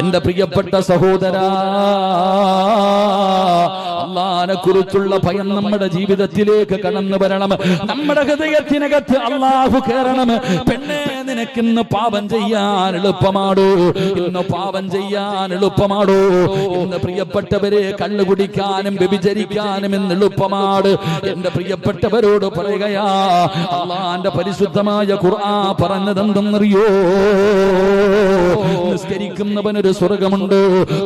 എന്റെ പ്രിയപ്പെട്ട സഹോദരാ, അല്ലാഹുവിനെ കുറിച്ചുള്ള ഭയം നമ്മുടെ ജീവിതത്തിലേക്ക് കടന്നു വരണം. നമ്മുടെ ഹൃദയത്തിനകത്ത് അല്ലാഹു കയറണം. പെണ്ണേ, നിനക്കിന്ന് പാപം ചെയ്യാൻ എളുപ്പമാടോ? ഇന്ന് പാപം ചെയ്യാൻ എളുപ്പമാടോ? ഇന്ന് പ്രിയപ്പെട്ടവരെ കള്ളു കുടിക്കാനും വ്യഭിചരിക്കാനും ഇന്ന് എളുപ്പമാട്. എന്റെ പ്രിയപ്പെട്ടവരോട് പറയുകയാ, അല്ലാഹുവിന്റെ പരിശുദ്ധമായ ഖുർആൻ പറഞ്ഞതെന്തെന്നറിയോ? നിസ്കരിക്കുന്നവനൊരു സ്വർഗമുണ്ട്,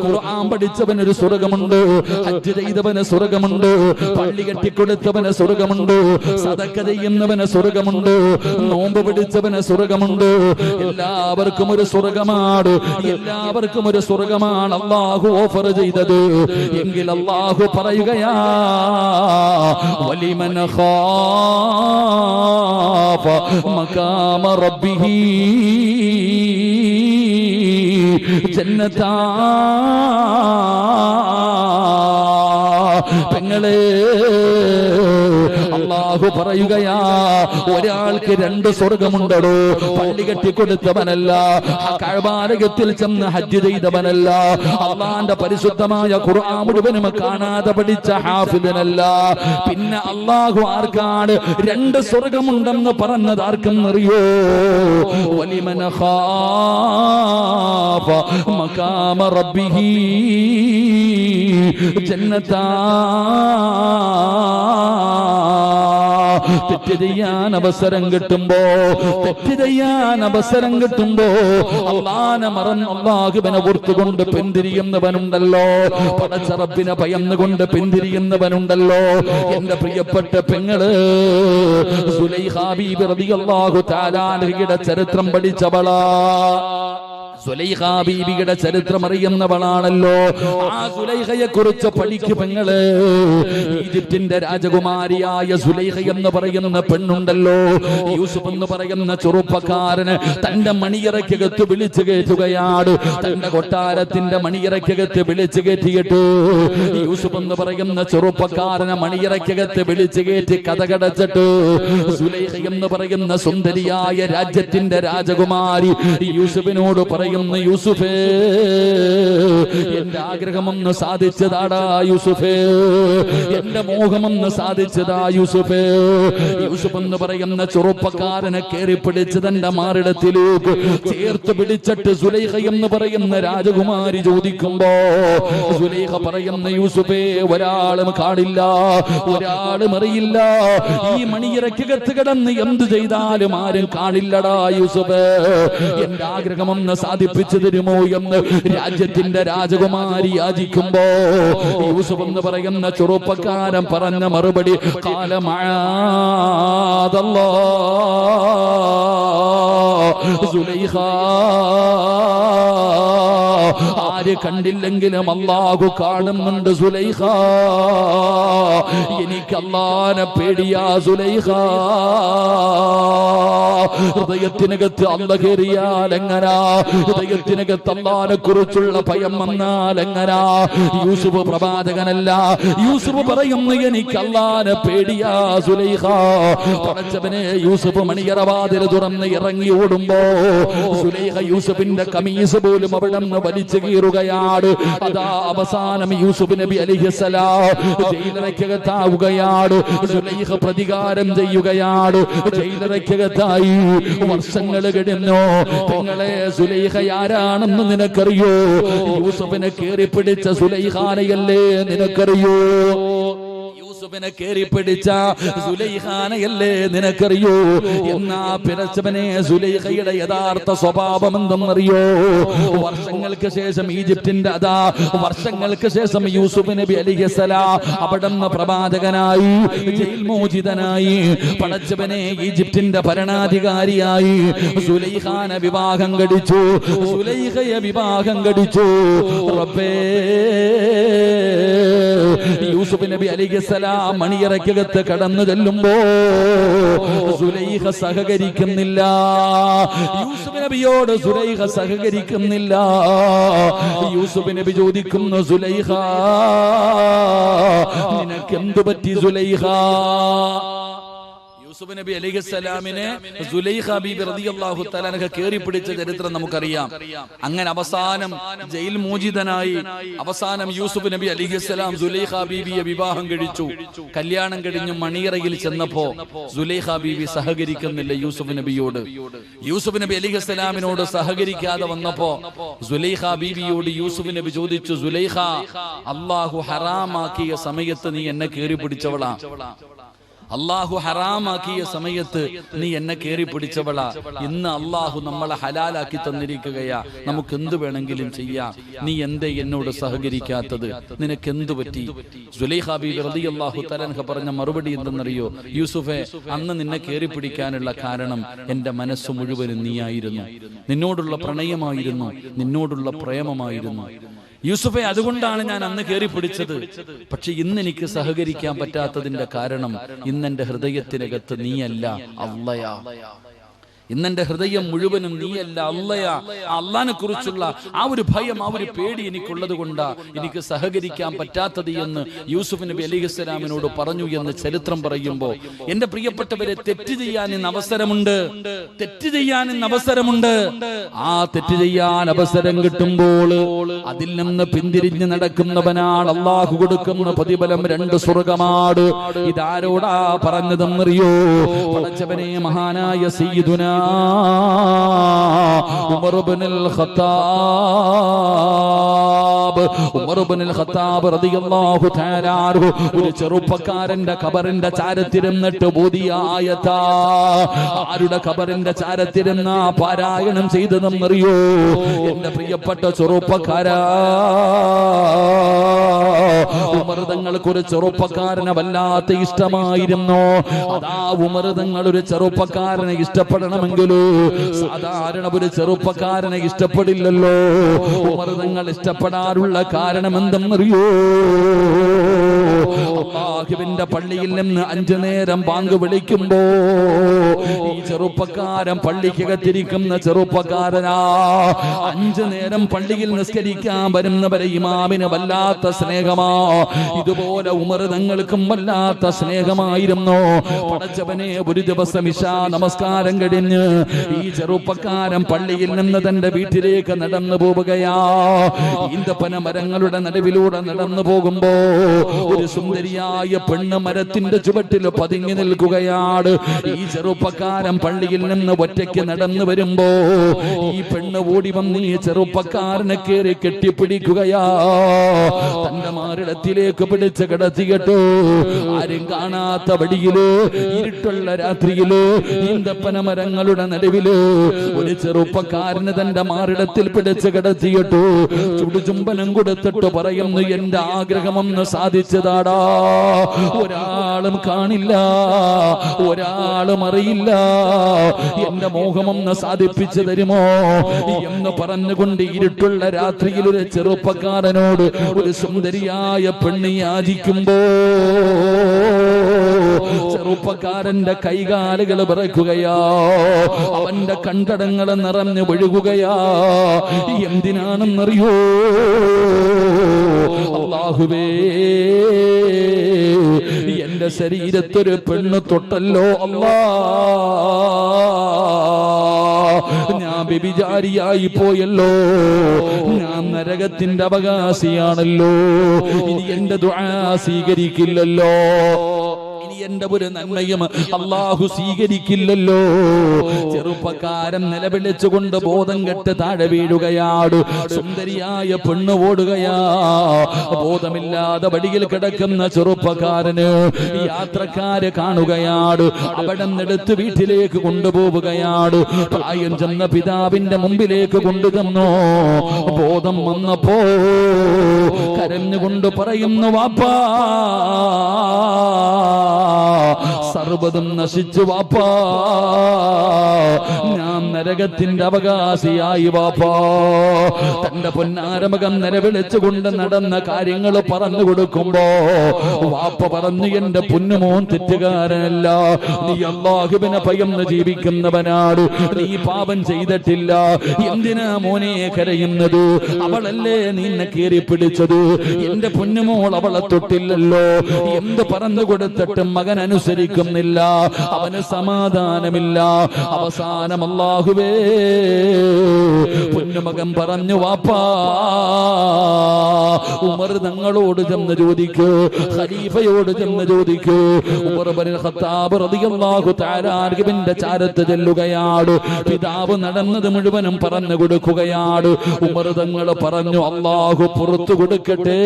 ഖുർആൻ പഠിച്ചവനൊരു സ്വർഗമുണ്ട്, ഹജ്ജ് ചെയ്തവന് സ്വർഗമുണ്ട്, പള്ളി കെട്ടിക്കൊടുത്തവന് സ്വർഗമുണ്ട്, സദഖ ചെയ്യുന്നവന് സ്വർഗമുണ്ട്, നോമ്പ് പിടിച്ചവന് സ്വർഗമുണ്ട്. എല്ലാവർക്കും ഒരു സ്വർഗമാണ്, എല്ലാവർക്കും ഒരു സ്വർഗമാണ് അല്ലാഹു ഓഫർ ചെയ്തത്. എങ്കിൽ അല്ലാഹു പറയുകയാ, വലിമൻ ഖാഫ മഖാമ റബ്ബിഹി ജന്നതാ. പെങ്ങളെ, അല്ലാഹു പറയുകയാ, ഒരാൾക്ക് രണ്ട് സ്വർഗമുണ്ടോ? പള്ളി കെട്ടിക്കൊടുത്തവനല്ല, കഅബാലയത്തിൽ ചെന്ന് ഹജ്ജ് ചെയ്തവനല്ല, അല്ലാഹുവിന്റെ പരിശുദ്ധമായ ഖുർആൻ മുഴുവനും കാണാതെ പഠിച്ച ഹാഫിദനല്ല. പിന്നെ അല്ലാഹു ആർക്കാണ് രണ്ട് സ്വർഗമുണ്ടെന്ന് പറഞ്ഞത്? ആർക്കെന്നറിയോ? വലിമൻ ഖാഫ മഖാമ റബ്ബിഹി ജന്നതാ. തെറ്റ് ചെയ്യാൻ അവസരം കിട്ടുമ്പോ, തെറ്റ് ചെയ്യാൻ അവസരം കിട്ടുമ്പോ അല്ലാഹുവിനെ മറന്ന് അല്ലാഹുവിനെ ഓർത്തുകൊണ്ട് പിന്തിരിയുന്നവനുണ്ടല്ലോ, പടച്ച റബ്ബിനെ ഭയന്നുകൊണ്ട് പിന്തിരിയുന്നവനുണ്ടല്ലോ. എന്റെ പ്രിയപ്പെട്ട പെങ്ങള്, സുലൈഖാ ബീബി റളിയല്ലാഹു തആല അൻഹയുടെ ചരിത്രം പഠിച്ചവളാ. സുലൈഖാ ബീബിയുടെ ചരിത്രം അറിയുന്നവളാണല്ലോ. ആ സുലൈഖയെ കുറിച്ച് പഠിക്കു പെങ്ങള്. ഈജിപ്തിന്റെ രാജകുമാരിയായ സുലൈഖ എന്ന് പറയുന്ന പെണ്ണുണ്ടല്ലോ, യൂസുഫ് എന്ന് പറയുന്ന ചെറുപ്പക്കാരന് തന്റെ മണിയറയ്ക്കകത്ത് വിളിച്ചു കയറ്റുകയാണ്. തന്റെ കൊട്ടാരത്തിന്റെ മണിയറയ്ക്കകത്ത് വിളിച്ചു കയറ്റിയിട്ട് യൂസുഫ് എന്ന് പറയുന്ന ചെറുപ്പക്കാരനെ മണിയറയ്ക്കകത്ത് വിളിച്ചു കയറ്റി കഥകടച്ചിട്ട് സുലൈഖ എന്ന് പറയുന്ന സുന്ദരിയായ രാജ്യത്തിന്റെ രാജകുമാരി യൂസുഫിനോട് പറയും, യൂസുഫേ, എന്റെ ആഗ്രഹമൊന്ന് സാധിച്ചതാടാ യൂസുഫേ, എന്റെ മോഹമൊന്ന് സാധിച്ചതാ യൂസുഫേ. യൂസുഫ് എന്ന് പറയുന്ന ചെറുപ്പക്കാരനെ കയറി പിടിച്ച് തന്റെ മാറിടത്തിലേക്ക് ചേർത്ത് പിടിച്ചിട്ട് സുലൈഖ എന്ന് പറയുന്ന രാജകുമാരി ചോദിക്കുമ്പോ സുലൈഖ പറയുന്ന, യൂസുഫേ, ഒരാളും കാണില്ല, ഒരാളും അറിയില്ല, ഈ മണിയറയ്ക്കകത്ത് കിടന്ന് എന്ത് ചെയ്താലും ആരും കാണില്ലടാ യൂസുഫേ, എന്റെ ആഗ്രഹമൊന്ന് സാധിപ്പിച്ചു തരുമോ എന്ന് രാജ്യത്തിന്റെ രാജകുമാരി യാചിക്കുമ്പോ യൂസുഫ് എന്ന് പറയുന്ന ചെറുപ്പക്കാരൻ പറഞ്ഞ മറുപടി, ഖാലമഅദല്ലാഹ് സുലൈഖ, ആര് കണ്ടില്ലെങ്കിലും അല്ലാഹു കാണുന്നുണ്ട് സുലൈഖ, എനിക്ക് അല്ലാഹുവിനെ പേടിയാ സുലൈഖ. ഹൃദയത്തിനകത്ത് അല്ലാഹ് കയറിയാൽ എങ്ങനാ? ഹൃദയത്തിനകത്ത് അല്ലാഹുവിനെ കുറിച്ചുള്ള ഭയം വന്നാൽ എങ്ങനാ? യൂസുഫ് പ്രവാചകനല്ല, യൂസുഫ് പറയുന്നു, എനിക്ക് അല്ലാഹുവിനെ പേടിയാ സുലൈഖ. പടച്ചവനെ, യൂസുഫ് മണിയറവാതിൽ തുറന്ന് ഇറങ്ങി ഓടുമ്പോ സുലൈഖ യൂസുഫിന്റെ കമീസ് പോലും അവിടെ നിന്ന് വലിച്ചു കീറുകയാണ്. അതാ അവസാനം യൂസുഫ് നബി അലൈഹിസ്സലാം ജയിലറയ്ക്കകത്താവുകയാണ്. സുലൈഖ പ്രതികാരം ചെയ്യുകയാണ്. ജയിലറയ്ക്കകത്തായി വർഷങ്ങൾ കഴിഞ്ഞു. നിങ്ങളെ, സുലൈഖ ആരാണെന്ന് നിനക്കറിയോ? യൂസുഫിനെ കയറി പിടിച്ച സുലൈഖാനയല്ലേ നിനക്കറിയോ? യൂസുഫിനെ കയറി പിടിച്ച സുലൈഖാനയല്ലേ നിനക്കറിയോ? എന്നാ പിറച്ചവനെ, സുലൈഖയുടെ യഥാർത്ഥ സ്വഭാവം എന്തെന്നറിയോ? വർഷങ്ങൾക്ക് ശേഷം ഈജിപ്തിന്റെ വർഷങ്ങൾക്ക് ശേഷം യൂസുഫ് നബി അലൈഹിസ്സലാം അവിടുന്ന് പ്രവാചകനായി, ജയിൽ മോചിതനായി, പടച്ചവനെ ഈജിപ്തിന്റെ ഭരണാധികാരിയായി സുലൈഖാനെ വിവാഹം കഴിച്ചു, സുലൈഖയെ വിവാഹം കഴിച്ചു. റബ്ബേ, യൂസുഫ് നബി അലൈഹിസ്സലാം മണിയറയ്ക്കകത്ത് കടന്നു ചെല്ലുമ്പോ സുലൈഖ സഹകരിക്കുന്നില്ല. യൂസുഫ് നബിയോട് സുലൈഖ സഹകരിക്കുന്നില്ല. യൂസുഫ് നബി ചോദിക്കുന്നു, സുലൈഖ, നിനക്ക് എന്തു പറ്റി സുലൈഖ? യൂസുഫ് നബി അലൈഹിസ്സലാമിനെ സുലൈഖ ബീബി റളിയല്ലാഹു തആല അൻഹ കേറി പിടിച്ച ചരിത്രം നമുക്കറിയാം. അങ്ങനെ അവസാനം ജയിൽ മോചിതനായി അവസാനം യൂസുഫ് നബി അലൈഹിസ്സലാം സുലൈഖ ബീബിയെ വിവാഹം കഴിച്ചു. കല്യാണം കഴിഞ്ഞ് മണിയറയിൽ ചെന്നപ്പോ സുലൈഖ ബീബി സഹകരിക്കുന്നില്ല യൂസുഫ് നബിയോട്. യൂസുഫ് നബി അലൈഹിസ്സലാമിനോട് സഹകരിക്കാതെ വന്നപ്പോ സുലൈഖ ബീബിയോട് യൂസുഫ് നബി ചോദിച്ചു, സുലൈഖ, അല്ലാഹു ഹറാമാക്കിയ സമയത്ത് നീ എന്നെ കേറി പിടിച്ചവളാ, അള്ളാഹു ഹറാമാക്കിയ സമയത്ത് നീ എന്നെ കേറി പിടിച്ചവളാ. ഇന്ന് അള്ളാഹു നമ്മളെ ഹലാലാക്കി തന്നിരിക്കുകയാ, നമുക്ക് എന്ത് വേണമെങ്കിലും ചെയ്യാം. നീ എന്തേ എന്നോട് സഹകരിക്കാത്തത്? നിനക്ക് എന്തു പറ്റി? സുലൈഖ ബീബി റളിയല്ലാഹു തആല അൻഹ പറഞ്ഞ മറുപടി എന്തെന്നറിയോ? യൂസുഫേ, അന്ന് നിന്നെ കേറി പിടിക്കാനുള്ള കാരണം എന്റെ മനസ്സ് മുഴുവനും നീയായിരുന്നു, നിന്നോടുള്ള പ്രണയമായിരുന്നു, നിന്നോടുള്ള പ്രേമമായിരുന്നു. യൂസുഫെ, അതുകൊണ്ടാണ് ഞാൻ അന്ന് കയറി പിടിച്ചത്. പക്ഷെ ഇന്ന് എനിക്ക് സഹകരിക്കാൻ പറ്റാത്തതിന്റെ കാരണം ഇന്നെന്റെ ഹൃദയത്തിനകത്ത് നീയല്ല, അള്ളയാ. ഇന്നെന്റെ ഹൃദയം മുഴുവനും നീയല്ല, അള്ളയാ. അള്ളാനെ കുറിച്ചുള്ള ആ ഒരു ഭയം, ആ ഒരു പേടി എനിക്കുള്ളത് കൊണ്ടാ എനിക്ക് സഹകരിക്കാൻ പറ്റാത്തത് എന്ന് യൂസുഫ് നബി അലൈഹിസ്സലാമിനോട് പറഞ്ഞു എന്ന് ചരിത്രം പറയുമ്പോ, എന്റെ പ്രിയപ്പെട്ടവരെ, തെറ്റ് ചെയ്യാൻ ഇന്ന് അവസരമുണ്ട്, തെറ്റ് ചെയ്യാൻ ഇന്ന് അവസരമുണ്ട്. ആ തെറ്റ് ചെയ്യാൻ അവസരം കിട്ടുമ്പോൾ അതിൽ നിന്ന് പിന്തിരിഞ്ഞ് നടക്കുന്നവനാണ് അള്ളാഹു കൊടുക്കുന്ന പ്രതിഫലം 2 സ്വർഗമാണ്. ഇതാരോടാ പറഞ്ഞതെന്നറിയോ? പടച്ചവനെ, മഹാനായ സയ്യിദുനാ ഉമർ ഇബ്നുൽ ഖത്താബ് റളിയല്ലാഹു തആല അൻഹു ഒരു ചെറുപ്പക്കാരന്റെ ഖബറിന്റെ ചാരത്തിരുന്നിട്ട് ഓതിയ ആയത്താ. ആരുടെ ഖബറിന്റെ ചാരത്തിരുന്ന പാരായണം ചെയ്തതെന്നറിയോ? എന്റെ പ്രിയപ്പെട്ട ചെറുപ്പക്കാരാ, ഉമർ തങ്ങൾക്ക് ഒരു ചെറുപ്പക്കാരനെ വല്ലാത്ത ഇഷ്ടമായിരുന്നു. അതാ ഉമർ തങ്ങൾ ഒരു ചെറുപ്പക്കാരനെ ഇഷ്ടപ്പെടണമെങ്കിലോ സാധാരണ ഒരു ചെറുപ്പക്കാരനെ ഇഷ്ടപ്പെടില്ലല്ലോ. ഉമർ തങ്ങൾ ഇഷ്ടപ്പെടാറുള്ള കാരണം എന്തെന്നറിയോ? അല്ലാഹുവിന്റെ പള്ളിയിൽ നിന്ന് 5 നേരം ബാങ്ക് വിളിക്കുമ്പോ ഈ ചെറുപ്പക്കാരൻ പള്ളിക്കകത്തിരിക്കുന്ന ചെറുപ്പക്കാരനാ 5 നേരം പള്ളിയിൽ നിസ്കരിക്കാൻ വരുന്നവരെ ഇമാമിന് വല്ലാത്ത സ്നേഹമാ. ഇതുപോലെ ഉമർ തങ്ങൾക്കും വല്ലാത്ത സ്നേഹമായിരുന്നു. പടച്ചവനെ, ഒരു ദിവസം ഇശാ നമസ്കാരം കഴിഞ്ഞ് ഈ ചെറുപ്പക്കാരൻ പള്ളിയിൽ നിന്ന് തന്റെ വീട്ടിലേക്ക് നടന്നു പോവുകയാ. ഈന്തപ്പന മരങ്ങളുടെ നടുവിലൂടെ നടന്നു പോകുമ്പോ ഒരു സുന്ദരിയായ പെണ്ണ് മരത്തിന്റെ ചുവട്ടിൽ പതുങ്ങി നിൽക്കുകയാണ്. ഈ ചെറുപ്പക്കാരൻ പള്ളിയിൽ നിന്ന് ഒറ്റയ്ക്ക് നടന്നു വരുമ്പോ ഈ പെണ്ണ് ഓടി വന്ന് ഈ ചെറുപ്പക്കാരനെ കയറി കെട്ടിപ്പിടിക്കുകയാ. തന്റെ മാറിടത്തിലേക്ക് പിടിച്ച് കിടത്തിയിട്ടു. ആരും കാണാത്ത വഴിയിലോ ഇരുട്ടുള്ള രാത്രിയിലോ ഈന്തപ്പന മരങ്ങളുടെ നടുവിലോ ഒരു ചെറുപ്പക്കാരന് തന്റെ മാറിടത്തിൽ പിടിച്ച് കിടത്തിയിട്ടു. ചുടുചുംബനം കൊടുത്തിട്ട് പറയുന്നു, എന്റെ ആഗ്രഹമൊന്ന് സാധിച്ചതാടാ. ഒരാളും കാണില്ല, ഒരാളും അറിയില്ല, എന്റെ മോഹമൊന്ന് സാധിപ്പിച്ചു തരുമോ എന്ന് പറഞ്ഞുകൊണ്ട് ഇരുട്ടുള്ള രാത്രിയിൽ ഒരു ചെറുപ്പക്കാരനോട് ഒരു സുന്ദരിയായ പെണ്ണ് യാചിക്കുമ്പോ ചെറുപ്പക്കാരന്റെ കൈകാലുകൾ വിറയ്ക്കുകയാ, അവന്റെ കണ്ടടങ്ങൾ നിറഞ്ഞു ഒഴുകുകയാ. എന്തിനാണെന്നറിയോ? അല്ലാഹുവേ, എന്റെ ശരീരത്തൊരു പെണ്ണ് തൊട്ടല്ലോ അല്ലാ, ഞാൻ വ്യഭിചാരിയായി പോയല്ലോ, ഞാൻ നരകത്തിന്റെ അവകാശിയാണല്ലോ, ഇനി എന്റെ ദുആ സ്വീകരിക്കില്ലല്ലോ, ഇനി എന്റെ ഒരു നന്മയും അല്ലാഹു സ്വീകരിക്കില്ലല്ലോ. ചെറുപ്പക്കാരൻ നിലവിളിച്ചുകൊണ്ട് ബോധം കെട്ട് താഴെ വീഴുകയാണ്. സുന്ദരിയായ പെണ്ണ് ഓടുകയാ. ബോധമില്ലാതെ വടിയിൽ കിടക്കുന്ന ചെറുപ്പക്കാരന് യാത്രക്കാര് കാണുകയാണ്. അവിടെ നിന്നെടുത്ത് വീട്ടിലേക്ക് കൊണ്ടുപോവുകയാണ്. പ്രായം ചെന്ന പിതാവിന്റെ മുമ്പിലേക്ക് കൊണ്ടുതന്നു. ബോധം വന്നപ്പോ കരഞ്ഞുകൊണ്ട് പറയുന്നു, വാപ്പാ, സർവ്വതും നശിച്ചു വാപ്പാ, ഞാൻ നരകത്തിന്റെ അവകാശിയായി വാപ്പാ. തന്റെ പൊന്നാരമകൻ നിലവിളിച്ചുകൊണ്ട് നടന്ന കാര്യങ്ങൾ പറഞ്ഞു കൊടുക്കുമ്പോ വാപ്പ പറഞ്ഞു, എന്റെ പൊന്നുമോൻ തെറ്റുകാരനല്ല, നീ അല്ലാഹുവിനെ ഭയന്ന് ജീവിക്കുന്നവനാണ്, നീ പാപം ചെയ്തിട്ടില്ല, എന്തിനാ മോനെ കരയുന്നത്? അവളല്ലേ നിന്നെ കീറി പിടിച്ചത്, എന്റെ പൊന്നുമോൾ അവളെ തൊട്ടില്ലല്ലോ. എന്ത് പറഞ്ഞു കൊടുത്തിട്ടും മകൻ അനുസരിക്കുന്നില്ല, അവന് സമാധാനമില്ല. അവസാനം അല്ലാഹുവേ, പൊന്നുമകൻ പറഞ്ഞു, വാപ്പാ ഉമർ തങ്ങളോട് ചെന്ന് ചോദിക്കൂ, ഖലീഫയോട് ചെന്ന് ചോദിക്കൂ. ഉമർ ഇബ്നുൽ ഖത്താബ് റളിയല്ലാഹു തആല അൻഹുവിന്റെ ചാരത്ത് ചെല്ലുകയാണ്. പിതാവ് നടന്നത് മുഴുവനും പറഞ്ഞു കൊടുക്കുകയാണ്. ഉമർ തങ്ങൾ പറഞ്ഞു, അല്ലാഹു പുറത്തു കൊടുക്കട്ടെ,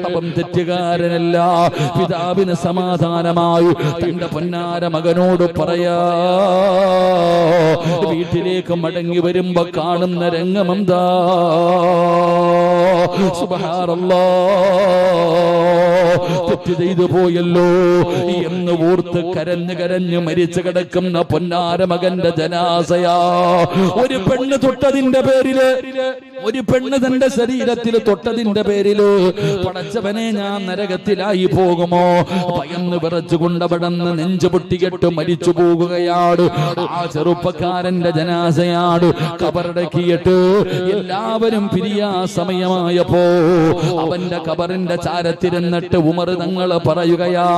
അവൻ തെറ്റുകാരനല്ല. പിതാവിന് സമാധാനമായി തന്റെ പൊന്നാര മകനോട് പറയാ. വീട്ടിലേക്ക് മടങ്ങി വരുമ്പോ കാണുന്ന രംഗമെന്താ? സുബ്ഹാനല്ലാഹ്, തെറ്റ് ചെയ്തു പോയല്ലോ എന്ന് ഓർത്ത് കരഞ്ഞു കരഞ്ഞു മരിച്ചു കിടക്കുന്ന പൊന്നാര മകന്റെ ജനാസയാ. ഒരു പെണ്ണ് തൊട്ടതിന്റെ പേരില്, ഒരു പെണ്ണ് തന്റെ ശരീരത്തിൽ തൊട്ടതിന്റെ പേരില് പടച്ചവനെ ഞാൻ നരകത്തിലായി പോകുമോ ഭയന്ന് വിറച്ചുകൊണ്ട് അവിടെന്ന് നെഞ്ചു പൊട്ടികെട്ട് മരിച്ചു പോകുകയാണ്. ആ ചെറുപ്പക്കാരന്റെ ജനാസയാണ് കബറടക്കിയിട്ട് എല്ലാവരും പിരിയാ സമയമായപ്പോ അവന്റെ കബറിന്റെ ചാരത്തിരുന്നിട്ട് ഉമർ തങ്ങൾ പറയുകയാ,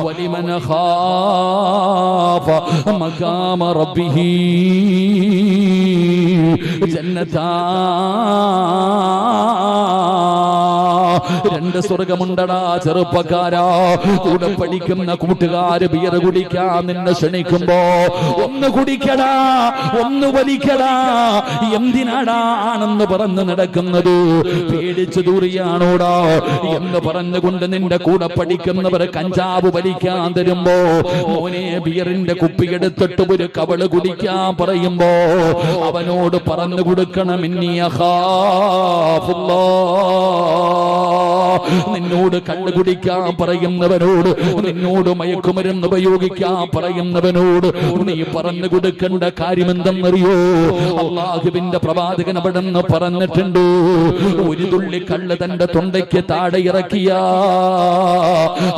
വലിമൻ ഖാഫ മഖാമ റബ്ബിഹി ജന്നതാ. രണ്ട് സ്വർഗമുണ്ടടാ ചെറുപ്പക്കാരാ. കൂടെ പഠിക്കുന്ന കൂട്ടുകാര് ബിയർ കുടിക്കാൻ നിന്നെ ക്ഷണിക്കുമ്പോ ഒന്ന് കുടിക്കടാ, ഒന്ന് വലിക്കടാ, എന്തിനാടാ ആണെന്ന് പറഞ്ഞു നടക്കുന്നത്? പേടിച്ചു ദൂറിയാണോടാ എന്ന് പറഞ്ഞുകൊണ്ട് നിന്റെ കൂടെ പഠിക്കുന്നവർ കഞ്ചാവ് വലിക്കാൻ തരുമ്പോ മോനെ ബിയറിന്റെ കുപ്പിയെടുത്തിട്ട് ഒരു കവള് കുടിക്കാൻ പറയുമ്പോ അവനോട് പറഞ്ഞു കൊടുക്കണം, ഇന്നി അഖാഫുല്ലാഹ്. നിന്നോട് കള്ളു കുടിക്കാൻ പറയുന്നവനോട്, നിന്നോട് മയക്കുമരുന്ന് ഉപയോഗിക്കാൻ പറയുന്നവനോട് നീ പറഞ്ഞു കൊടുക്കേണ്ട കാര്യം എന്തെന്നറിയോ? അല്ലാഹുവിന്റെ പ്രവാചകൻ അവിടെ നിന്ന് പറഞ്ഞിട്ടുണ്ട്, ഒരു തുള്ളി കള്ള് തന്റെ തൊണ്ടയ്ക്ക് താഴെ ഇറക്കിയ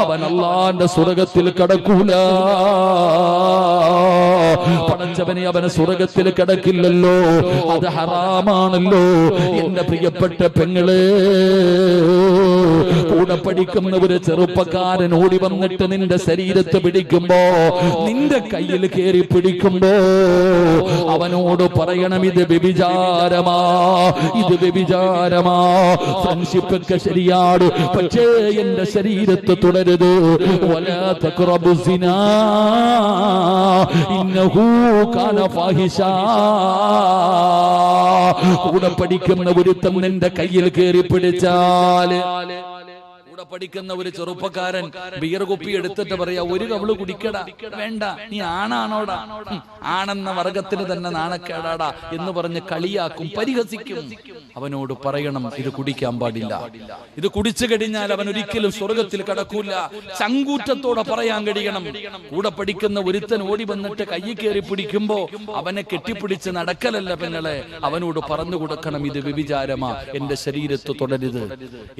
അവൻ അല്ലാഹുവിന്റെ സ്വർഗത്തിൽ കടക്കൂല. പടച്ചവനെ അവന് സ്വർഗത്തിൽ കിടക്കില്ലല്ലോ, അത് ഹറാമാണല്ലോ. എന്റെ പ്രിയപ്പെട്ട പെങ്ങളെ, കൂടെ പഠിക്കുന്ന ഒരു ചെറുപ്പക്കാരൻ ഓടി വന്നിട്ട് നിന്റെ ശരീരത്ത് പിടിക്കുമ്പോ, നിന്റെ കയ്യിൽ കയറി പിടിക്കുമ്പോ അവനോട് പറയണം, ഇത് വ്യഭിചാരമാ, ഇത് വ്യഭിചാരമാ. ഫ്രണ്ട്ഷിപ്പ് ഒക്കെ ശരിയാണ്, പക്ഷേ എന്റെ ശരീരത്ത് തുടരുത്. വലാ തഖ്റബു സിനാ ഇന്നഹു കാന ഫാഹിഷാ. കൂടെ പഠിക്കുന്ന ഒരുത്തൻ നിന്റെ കയ്യിൽ കയറി പിടിച്ചാല്, പഠിക്കുന്ന ഒരു ചെറുപ്പക്കാരൻ ബിയർ കുപ്പി എടുത്തിട്ട് പറയാ, ഒരു കവള് കുടിക്കടാ, വേണ്ട, നീ ആണാണോടാ, ആണെന്ന വർഗത്തിന് തന്നെ നാണക്കേടാടാ എന്ന് പറഞ്ഞ് കളിയാക്കും, പരിഹസിക്കും. അവനോട് പറയണം, ഇത് കുടിക്കാൻ പാടില്ല, ഇത് കുടിച്ചു കഴിഞ്ഞാൽ അവൻ ഒരിക്കലും സ്വർഗത്തിൽ കടക്കൂല. ചങ്കൂറ്റത്തോടെ പറയാൻ കഴിയണം. കൂടെ പഠിക്കുന്ന ഒരുത്തൻ ഓടി വന്നിട്ട് കയ്യിൽ കയറി പിടിക്കുമ്പോ അവനെ കെട്ടിപ്പിടിച്ച് നടക്കലല്ല പെങ്ങളെ, അവനോട് പറഞ്ഞു കൊടുക്കണം, ഇത് വ്യഭിചാരമാ, എന്റെ ശരീരത്ത് തൊടരുത്,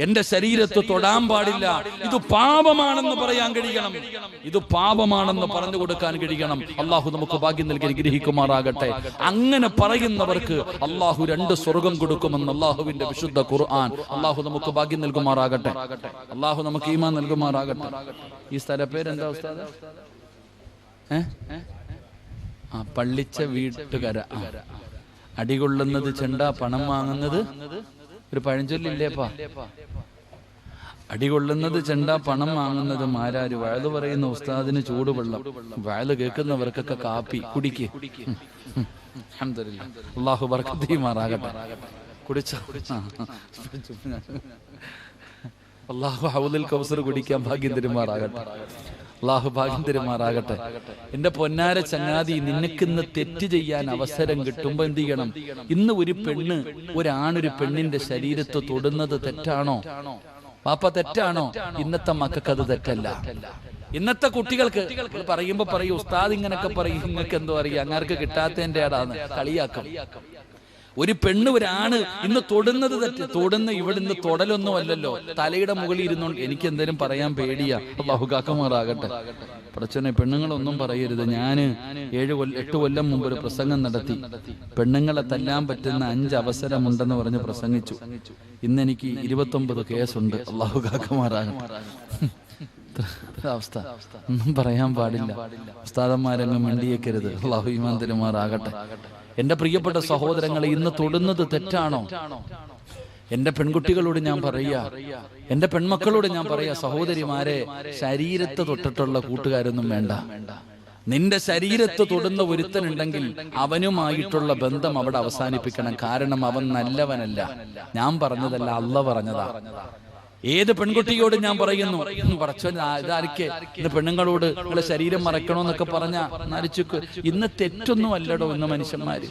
എന്റെ ശരീരത്ത് തൊടാൻ പാടില്ല, ഇത് പാപമാണെന്ന് പറയാൻ കഴിയണം, ഇത് പാപമാണെന്ന് പറഞ്ഞു കൊടുക്കാൻ കഴിയണം. അള്ളാഹു നമുക്ക് ഭാഗ്യം നൽകി ഗ്രഹിക്കുമാറാകട്ടെ. അങ്ങനെ പറയുന്നവർക്ക് അള്ളാഹു 2 സ്വർഗം കൊടുക്കുമെന്ന് അള്ളാഹുവിന്റെ വിശുദ്ധ ഖുർആൻ. അള്ളാഹു നമുക്ക് ഭാഗ്യം നൽകുമാറാകട്ടെ, അള്ളാഹു നമുക്ക് ഈമാൻ നൽകുമാറാകട്ടെ. ഈ സ്ഥലപ്പേരെന്താ ഉസ്താദ്? പള്ളിച്ച വീട്ടുകര. അടികൊള്ളുന്നത് ചെണ്ട, പണം വാങ്ങുന്നത് ഒരു പഴഞ്ചൊല്ലില്ലേപ്പാ. അടികൊള്ളുന്നത് ചെണ്ട, പണം വാങ്ങുന്നത് മാരാര്. വയല് പറയുന്ന ഉസ്താദിന് ചൂടുവെള്ളം, വയല് കേൾക്കുന്നവർക്കൊക്കെ കാപ്പി കുടിക്ക്. അൽഹംദുലില്ലാഹ്, അല്ലാഹു ബർക്കത്ത് ചെയ്യുമാറാകട്ടെ. കുടിച്ച അല്ലാഹു ഹൗലുൽ കൗസർ കുടിക്കാൻ ഭാഗ്യം തരുമാറാകട്ടെ, അല്ലാഹു ഭാഗ്യം തരുമാറാകട്ടെ. എന്റെ പൊന്നാര ചങ്ങാതി, നിനക്കിന്ന് തെറ്റ് ചെയ്യാൻ അവസരം കിട്ടുമ്പോ എന്ത് ചെയ്യണം? ഇന്ന് ഒരു പെണ്ണ്, ഒരാണൊരു പെണ്ണിന്റെ ശരീരത്ത് തൊടുന്നത് തെറ്റാണോ? പാപ്പ തെറ്റാണോ? ഇന്നത്തെ മക്കൾക്ക് അത് തെറ്റല്ല. ഇന്നത്തെ കുട്ടികൾക്ക് പറയുമ്പോ പറയും ഉസ്താദ് ഇങ്ങനൊക്കെ പറയും, നിങ്ങൾക്ക് എന്തോ അറിയാം, അങ്ങാർക്ക് കിട്ടാത്തതിന്റെ ആടാന്ന് കളിയാക്കും. ഒരു പെണ്ണ് ഒരാണ് ഇന്ന് തൊടുന്നത് തെറ്റ്. തൊടുന്ന ഇവിടുന്ന് തൊടലൊന്നും അല്ലല്ലോ, തലയുടെ മുകളിൽ ഇരുന്നോണ്ട്. എനിക്ക് എന്തേലും പറയാൻ പേടിയാ. അല്ലാഹു കാക്കുമാറാകട്ടെ. പടച്ചോനെ, പെണ്ണുങ്ങളൊന്നും പറയരുത്. ഞാന് 8 കൊല്ലം മുമ്പ് ഒരു പ്രസംഗം നടത്തി. പെണ്ണുങ്ങളെ തല്ലാൻ പറ്റുന്ന 5 അവസരമുണ്ടെന്ന് പറഞ്ഞ് പ്രസംഗിച്ചു. ഇന്ന് എനിക്ക് 29 കേസുണ്ട്. അല്ലാഹു കാക്കുമാറാകട്ടെ. അവസ്ഥ ഒന്നും പറയാൻ പാടില്ല. ഉസ്താദന്മാരങ്ങ് മിണ്ടിയേക്കരുത്. അല്ലാഹു ഈമാൻ തരുമാറാകട്ടെ. എന്റെ പ്രിയപ്പെട്ട സഹോദരങ്ങളെ, ഇന്ന് തൊടുന്നത് തെറ്റാണോ? എന്റെ പെൺകുട്ടികളോട് ഞാൻ പറയാ, എന്റെ പെൺമക്കളോട് ഞാൻ പറയാ, സഹോദരിമാരെ, ശരീരത്തെ തൊട്ടിട്ടുള്ള കൂട്ടുകാരൊന്നും വേണ്ട. നിന്റെ ശരീരത്ത് തൊടുന്ന ഒരുത്തനുണ്ടെങ്കിൽ അവനുമായിട്ടുള്ള ബന്ധം അവിടെ അവസാനിപ്പിക്കണം. കാരണം അവൻ നല്ലവനല്ല. ഞാൻ പറഞ്ഞതല്ല, അല്ലാഹു പറഞ്ഞതാ. ഏത് പെൺകുട്ടിയോട് ഞാൻ പറയുന്നു, ഇതാരിക്കെ ഇന്ന് പെണ്ണുങ്ങളോട് നിങ്ങളെ ശരീരം മറക്കണോന്നൊക്കെ പറഞ്ഞ നരിച്ചുക്ക്. ഇന്ന് തെറ്റൊന്നും അല്ലടോ ഇന്ന് മനുഷ്യന്മാര്.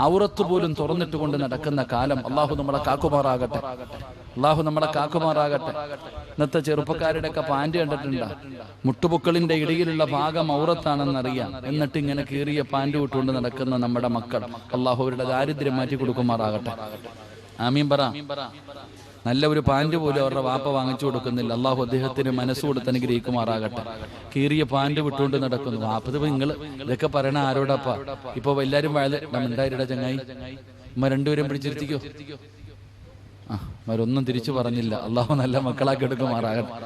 ഔറത്ത് പോലും തുറന്നിട്ട് കൊണ്ട് നടക്കുന്ന കാലം. അള്ളാഹു നമ്മളെ കാക്കുമാറാകട്ടെ. അള്ളാഹു നമ്മളെ കാക്കുമാറാകട്ടെ. ഇന്നത്തെ ചെറുപ്പക്കാരുടെ ഒക്കെ പാൻറ് കണ്ടിട്ടുണ്ടോ? മുട്ടുപൊക്കളിന്റെ ഇടയിലുള്ള ഭാഗം ഔറത്താണെന്നറിയാം, എന്നിട്ട് ഇങ്ങനെ കീറിയ പാൻറ് വിട്ടുകൊണ്ട് നടക്കുന്ന നമ്മുടെ മക്കൾ. അള്ളാഹു അവരുടെ ദാരിദ്ര്യം മാറ്റി കൊടുക്കുമാറാകട്ടെ. ആമീൻ പറ. നല്ല ഒരു പാൻറ് പോലും അവരുടെ വാപ്പ വാങ്ങിച്ചു കൊടുക്കുന്നില്ല. അള്ളാഹു അദ്ദേഹത്തിന് മനസ്സ് കൊടുത്ത് അനുഗ്രഹിക്കുമാറാകട്ടെ. കീറിയ പാൻറ് വിട്ടുകൊണ്ട് നടക്കുന്നു വാപ്പ. നിങ്ങൾ ഇതൊക്കെ പറയണ ആരോടപ്പ? ഇപ്പൊ എല്ലാരും ഉണ്ടായിരടാ ചങ്ങായി, രണ്ടുപേരും പിടിച്ചിരുത്തിക്കോ. അവരൊന്നും തിരിച്ചു പറഞ്ഞില്ല. അള്ളാഹു നല്ല മക്കളാക്കി എടുക്കുമാറാകട്ടെ.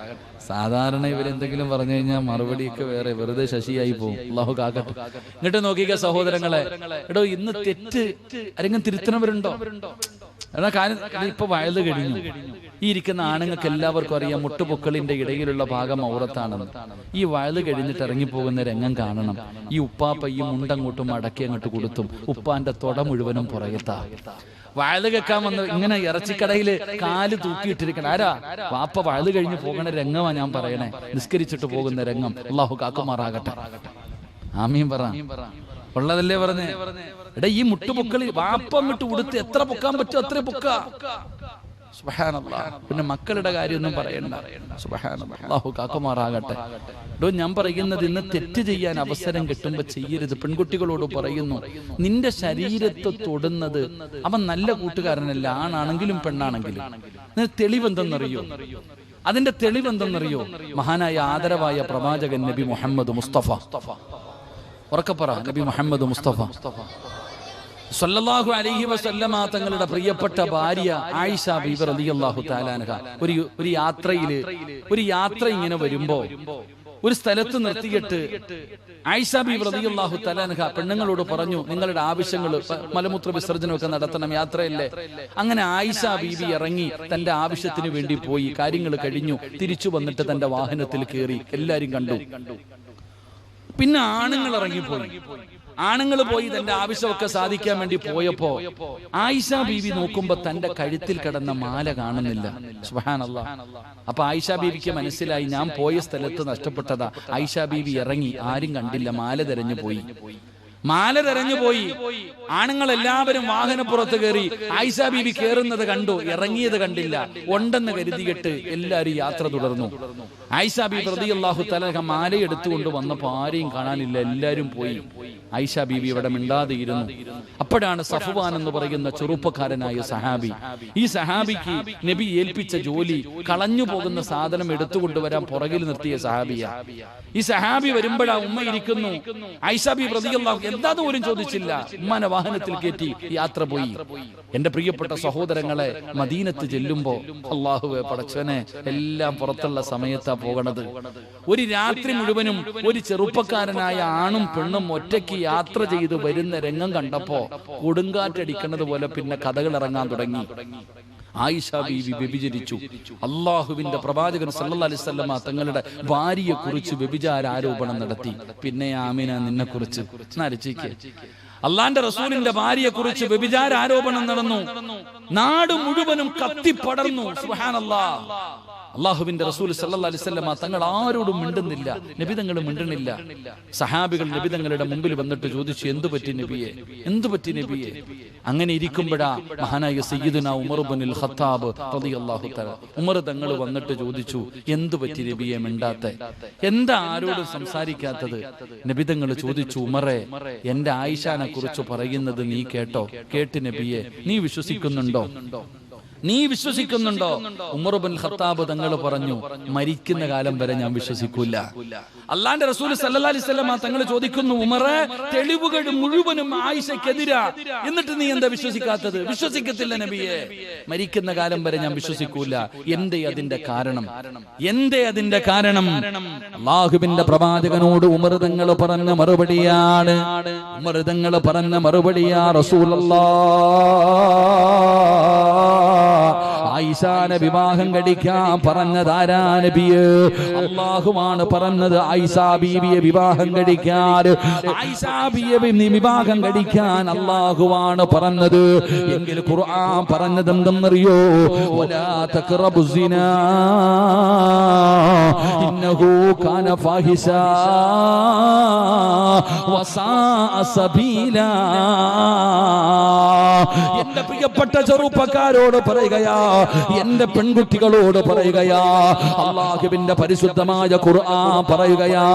സാധാരണ ഇവരെന്തെങ്കിലും പറഞ്ഞു കഴിഞ്ഞാൽ മറുപടിയൊക്കെ വേറെ, വെറുതെ ശശിയായി പോകും. അള്ളാഹു കാക്കട്ടെ. എന്നിട്ട് നോക്കിക്ക സഹോദരങ്ങളെ, എടോ ഇന്ന് തെറ്റ് ആരെങ്കിലും തിരുത്തണവരുണ്ടോ? എന്നാ കാര്യം ഇപ്പൊ വയല് കഴിഞ്ഞു. ഈ ഇരിക്കുന്ന ആണുങ്ങൾക്ക് എല്ലാവർക്കും അറിയാം മുട്ടുപൊക്കളിന്റെ ഇടയിലുള്ള ഭാഗം ഔറത്താണെന്ന്. ഈ വയല് കഴിഞ്ഞിട്ട് ഇറങ്ങിപ്പോകുന്ന രംഗം കാണണം. ഈ ഉപ്പാപ്പ ഈ മുണ്ടങ്ങോട്ടും അടക്കി അങ്ങോട്ട് കൊടുത്തും ഉപ്പാന്റെ തൊട മുഴുവനും പുറകത്താ. വയല് കേൾക്കാൻ വന്ന് ഇങ്ങനെ ഇറച്ചിക്കടയില് കാല് തൂക്കിയിട്ടിരിക്കണം. ആരാ? വാപ്പ വയല് കഴിഞ്ഞ് പോകുന്ന രംഗമാ ഞാൻ പറയണേ. നിസ്കരിച്ചിട്ട് പോകുന്ന രംഗം. അല്ലാഹു കാക്കുമാറാകട്ടെ. ആമീൻ പറ. ഉള്ളതല്ലേ പറഞ്ഞേ? എടാ ഈ മുട്ടുപൊക്കളിൽ വാപ്പം വിട്ട് കൊടുത്ത് എത്ര പൊക്കാൻ പറ്റും അത്ര പൊക്ക. സുബ്ഹാനല്ലാഹ്. പിന്നെ മക്കളുടെ കാര്യമൊന്നും പറയണ്ട. സുബ്ഹാനല്ലാഹ്. അല്ലാഹു കാക്കുമാറാകട്ടെ. ഞാൻ പറയുന്നത്, ഇന്ന് തെറ്റ് ചെയ്യാൻ അവസരം കിട്ടുമ്പോ ചെയ്യരുത്. പെൺകുട്ടികളോട് പറയുന്നു, നിന്റെ ശരീരത്തെ തൊടുന്നത് അവൻ നല്ല കൂട്ടുകാരനല്ല, ആണാണെങ്കിലും പെണ്ണാണെങ്കിലും. തെളിവെന്തെന്നറിയോ? അതിന്റെ തെളിവെന്തെന്നറിയോ? മഹാനായ ആദരവായ പ്രവാചകൻ നബി മുഹമ്മദ് മുസ്തഫ, ഉറക്കപ്പറ, നബി മുഹമ്മദ് മുസ്തഫ സല്ലല്ലാഹു അലൈഹി വസല്ലമ തങ്ങളുടെ പ്രിയപ്പെട്ട ഭാര്യ ആയിഷ ബീബി റളിയല്ലാഹു തആല അൻഹ ഒരു യാത്ര ഇങ്ങനെ വരുമ്പോ ഒരു സ്ഥലത്ത് നിർത്തിയിട്ട് ആയിഷ ബീബി റളിയല്ലാഹു തആല അൻഹ പെണ്ണുങ്ങളോട് പറഞ്ഞു, നിങ്ങളുടെ ആവശ്യങ്ങൾ, മലമൂത്ര വിസർജനമൊക്കെ നടത്തണം, യാത്രയല്ലേ. അങ്ങനെ ആയിഷ ബീബി ഇറങ്ങി തന്റെ ആവശ്യത്തിന് വേണ്ടി പോയി. കാര്യങ്ങൾ കഴിഞ്ഞു. തിരിച്ചു വന്നിട്ട് തന്റെ വാഹനത്തിൽ കയറി. എല്ലാരും കണ്ടു. പിന്നെ ആണുങ്ങൾ ഇറങ്ങിപ്പോയി. ആണുങ്ങൾ പോയി തന്റെ ആവശ്യമൊക്കെ സാധിക്കാൻ വേണ്ടി പോയപ്പോ ആയിഷ ബീവി നോക്കുമ്പോ തന്റെ കഴുത്തിൽ കിടന്ന മാല കാണുന്നില്ല. സുബ്ഹാനല്ലാഹ്. അപ്പൊ ആയിഷ ബീവിക്ക് മനസ്സിലായി, ഞാൻ പോയ സ്ഥലത്ത് നഷ്ടപ്പെട്ടതാ. ആയിഷ ബീവി ഇറങ്ങി, ആരും കണ്ടില്ല, മാല തെരഞ്ഞു പോയി. മാല തെരഞ്ഞു പോയി. ആണുങ്ങൾ എല്ലാവരും വാഹനപ്പുറത്ത് കയറി. ആയിഷ ബീവി കയറുന്നത് കണ്ടു, ഇറങ്ങിയത് കണ്ടില്ല. ഉണ്ടെന്ന് കരുതിയിട്ട് എല്ലാരും യാത്ര തുടർന്നു. ആയിഷ ബീബി റളിയല്ലാഹു തആല മാല എടുത്തുകൊണ്ട് വന്നപ്പോ ആരെയും കാണാനില്ല, എല്ലാരും പോയി. ആയിഷ ബീവി ഇവിടെ മിണ്ടാതെ ഇരുന്നു. അപ്പോഴാണ് സഫ്വാൻ എന്ന് പറയുന്ന ചെറുപ്പക്കാരനായ സഹാബി, ഈ സഹാബിക്ക് നബി ഏൽപ്പിച്ച ജോലി, കളഞ്ഞു പോകുന്ന സാധനം എടുത്തുകൊണ്ടുവരാൻ പുറകിൽ നിർത്തിയ സഹാബിയാ. ഈ സഹാബി വരുമ്പോഴാ ഉമ്മ ഇരിക്കുന്നു. ആയിഷ ബീബി റളിയല്ലാഹു എന്താന്ന് പോലും ചോദിച്ചില്ല, ഉമ്മാനെ വാഹനത്തിൽ കയറ്റി യാത്ര പോയി. എന്റെ പ്രിയപ്പെട്ട സഹോദരങ്ങളെ, മദീനത്ത് ചെല്ലുമ്പോ അല്ലാഹുവേ പടച്ചവനെ, എല്ലാം പുറത്തുള്ള സമയത്താ പോകണത്. ഒരു രാത്രി മുഴുവനും ഒരു ചെറുപ്പക്കാരനായ ആണും പെണ്ണും ഒറ്റയ്ക്ക് യാത്ര ചെയ്ത് വരുന്ന രംഗം കണ്ടപ്പോ കൊടുങ്കാറ്റടിക്കുന്നത് പോലെ പിന്നെ കഥകൾ ഇറങ്ങാൻ തുടങ്ങി. ആയിഷ ബീവി വ്യഭിചരിച്ചു. അള്ളാഹുവിന്റെ പ്രവാചകൻ സല്ലല്ലാഹു അലൈഹി വസല്ലമ തങ്ങളുടെ ഭാര്യയെ കുറിച്ച് വ്യഭിചാര ആരോപണം നടത്തി. പിന്നെ ആമിന നിന്നെ കുറിച്ച് നരച്ചിക്ക്. അള്ളാന്റെ റസൂലിന്റെ ഭാര്യയെ കുറിച്ച് വ്യഭിചാര ആരോപണം നടന്നു. നാട് മുഴുവനും കത്തിപ്പടർന്നു. സുബ്ഹാനല്ലാഹ്. അള്ളാഹുവിന്റെ റസൂൽ സല്ലല്ലാഹു അലൈഹി വസല്ലമ തങ്ങൾ ആരോടും മിണ്ടുന്നില്ല, നബി തങ്ങൾ മിണ്ടണില്ല. സഹാബികൾ നബി തങ്ങളുടെ മുമ്പിൽ വന്നിട്ട് ചോദിച്ചു, എന്തു പറ്റി നബിയെ, എന്തു പറ്റി നബിയെ? അങ്ങനെ ഇരിക്കുമ്പോഴാ മഹാനായ സയ്യിദുനാ ഉമർ ഇബ്നുൽ ഖത്താബ് റളിയല്ലാഹു തആല ഉമർ തങ്ങൾ വന്നിട്ട് ചോദിച്ചു, എന്തു പറ്റി നബിയെ മിണ്ടാത്തെ, എന്താ ആരോടും സംസാരിക്കാത്തത്? നബി തങ്ങൾ ചോദിച്ചു, ഉമറെ, എന്റെ ആയിഷാനെ കുറിച്ച് പറയുന്നത് നീ കേട്ടോ? കേട്ട് നബിയെ, നീ വിശ്വസിക്കുന്നുണ്ടോ? നീ വിശ്വസിക്കുന്നുണ്ടോ? ഉമർ ഇബ്നുൽ ഖത്താബ് തങ്ങൾ പറഞ്ഞു, മരിക്കുന്ന കാലം വരെ ഞാൻ വിശ്വസിക്കൂല. അല്ലാഹുവിന്റെ റസൂൽ സല്ലല്ലാഹു അലൈഹി വസല്ലം തങ്ങൾ ചോദിക്കുന്നു, ഉമറെ, തെളിവുകൾ മുഴുവനും ആയിഷയ്ക്കെതിരാ, എന്നിട്ട് നീ എന്താ വിശ്വസിക്കാത്തത്? വിശ്വസിക്കത്തില്ല നബിയെ, മരിക്കുന്ന കാലം വരെ ഞാൻ വിശ്വസിക്കൂല. എന്തേ അതിന്റെ കാരണം? എന്തേ അതിന്റെ കാരണം? അല്ലാഹുവിന്റെ പ്രവാചകനോട് ഉമർ തങ്ങൾ പറഞ്ഞ മറുപടിയാണ്. ഉമർ തങ്ങൾ പറഞ്ഞ മറുപടിയാ, റസൂലല്ലാഹ് ആയിഷാനെ വിവാഹം കഴിക്കാൻ പറഞ്ഞതാരാ നബിയേ? അല്ലാഹുവാണ് പറഞ്ഞത് ആയിഷാ ബീവിയെ വിവാഹം കഴിക്കാൻ. ആയിഷാ ബീവിയെ വിവാഹം കഴിക്കാൻ അല്ലാഹുവാണ് പറഞ്ഞത്. എങ്കിൽ ഖുർആൻ പറഞ്ഞത് എന്തെന്നറിയോ? വലാ തഖറബു സിനാ ഇന്നഹു കാന ഫാഹിശാ വസാഅ സബീലാ. എന്റെ പ്രിയപ്പെട്ട ചെറുപ്പക്കാരോട് പറയുകയാ, എന്റെ പെൺകുട്ടികളോട് പറയുകയാ, അല്ലാഹുവിന്റെ പരിശുദ്ധമായ ഖുർആൻ പറയുകയാ,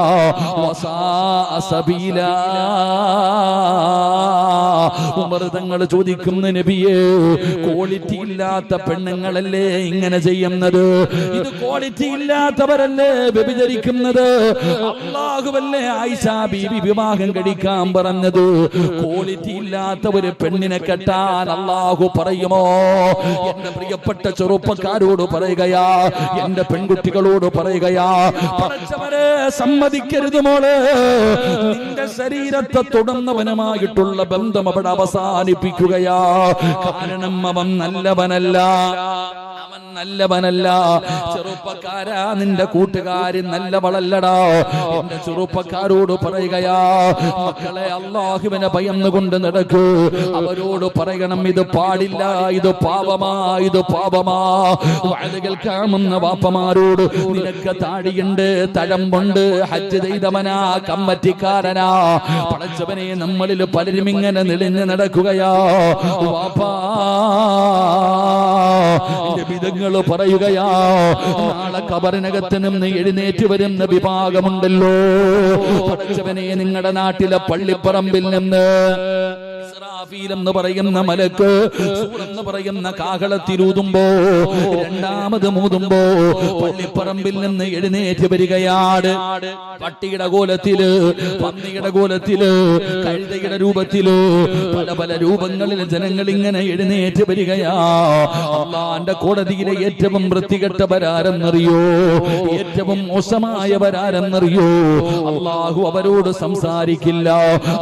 വസാഅ സബീലാ. ഉമർ തങ്ങൾ ചോദിക്കുന്നു, നബിയേ, ക്വാളിറ്റി ഇല്ലാത്ത പെണ്ണുങ്ങളല്ലേ ഇങ്ങനെ ചെയ്യുന്നത്? ഇത് ക്വാളിറ്റി ഇല്ലാത്തവരല്ലേ വ്യഭിചരിക്കുന്നത്? അല്ലാഹുവല്ലേ ആയിഷാ ബീവി വിവാഹം കഴിക്കാൻ പറഞ്ഞത്? ക്വാളിറ്റി ഇല്ലാത്ത ഒരു പെണ്ണിനെ കെട്ടാൻ അല്ലാഹു പറയുമോ? എന്റെ പ്രിയപ്പെട്ട ചെറുപ്പക്കാരോട് പറയുകയാ, എന്റെ പെൺകുട്ടികളോട് പറയുകയാ, പടച്ചവരെ സമ്മതിക്കരുത് മോളെ. നിന്റെ ശരീരത്തെ തൊടുന്നവനുമായിട്ടുള്ള ബന്ധം അവിടെ അവസാനിപ്പിക്കുകയാ. കാരണം അവൻ നല്ലവനല്ല, അവൻ നല്ലവനല്ല. ചെറുപ്പക്കാരാ, നിന്റെ കൂട്ടുകാരി നല്ലവളല്ലടാ. എന്റെ ചെറുപ്പക്കാരോട് പറയുകയാ, മക്കളെ അല്ലാഹുവിനെ ഭയന്നുകൊണ്ട് നടക്കൂ. അവരോട് പറയണം, ഇത് പാടില്ല, ഇത് പാപമാ, ഇത് പാപമാ. വഅദ് കേൾക്കാമെന്ന വാപ്പമാരോട്, നിനക്ക് താടിയുണ്ട്, തഴമ്പുണ്ട്, ഹജ്ജ് ചെയ്തവനാ, കമ്മറ്റിക്കാരനാ, പടച്ചവനെ നമ്മളിൽ പലരും ഇങ്ങനെ നെളിഞ്ഞ് നടക്കുകയാ. വാപ്പാ, വിധങ്ങൾ പറയുകയാ, നാളെ ഖബറിനകത്ത് നിന്ന് എഴുന്നേറ്റ് വരുന്ന വിഭാഗമുണ്ടല്ലോ. പടച്ചവനെ, നിങ്ങളുടെ നാട്ടിലെ പള്ളിപ്പറമ്പിൽ നിന്ന് എന്ന് പറയുന്ന മലക്ക് സൂറെന്ന് പറയുന്ന കാഹളത്തിലൂതുമ്പോ, രണ്ടാമത് മൂതുമ്പോ പള്ളിപ്പറമ്പിൽ നിന്ന് എഴുന്നേറ്റ് വരികയാണ്. പട്ടിയുടെ കോലത്തില്, പന്നിയുടെ കോലത്തില്, കഴുതയുടെ രൂപത്തില്, പല പല രൂപങ്ങളിൽ ജനങ്ങൾ ഇങ്ങനെ എഴുന്നേറ്റ് വരികയാ. അല്ലാഹുവിന്റെ കോടതിയിലെ ഏറ്റവും വൃത്തികെട്ടവരാരെന്നറിയോ? ഏറ്റവും മോശമായവരാരെന്നറിയോ? അല്ലാഹു അവരോട് സംസാരിക്കില്ല,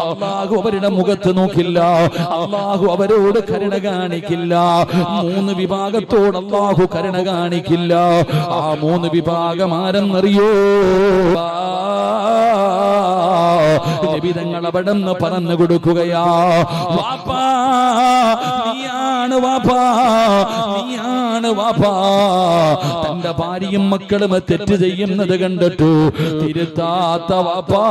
അല്ലാഹു അവരുടെ മുഖത്ത് നോക്കില്ല, അല്ലാഹു അവരോട് കരുണ കാണിക്കില്ല. മൂന്ന് വിഭാഗത്തോട് അല്ലാഹു കരുണ കാണിക്കില്ല. ആ മൂന്ന് വിഭാഗം ആരെന്നറിയോ? നബി തങ്ങൾ അവിടെ നിന്ന് പറഞ്ഞു കൊടുക്കുകയാ, വാപ്പാ, നീയാണ് വാപ്പാ, നീയാണ് വാപ്പാ. തന്റെ ഭാര്യയും മക്കളും തെറ്റ് ചെയ്യുന്നത് കണ്ടിട്ടു തിരുത്താത്ത വാപ്പാ,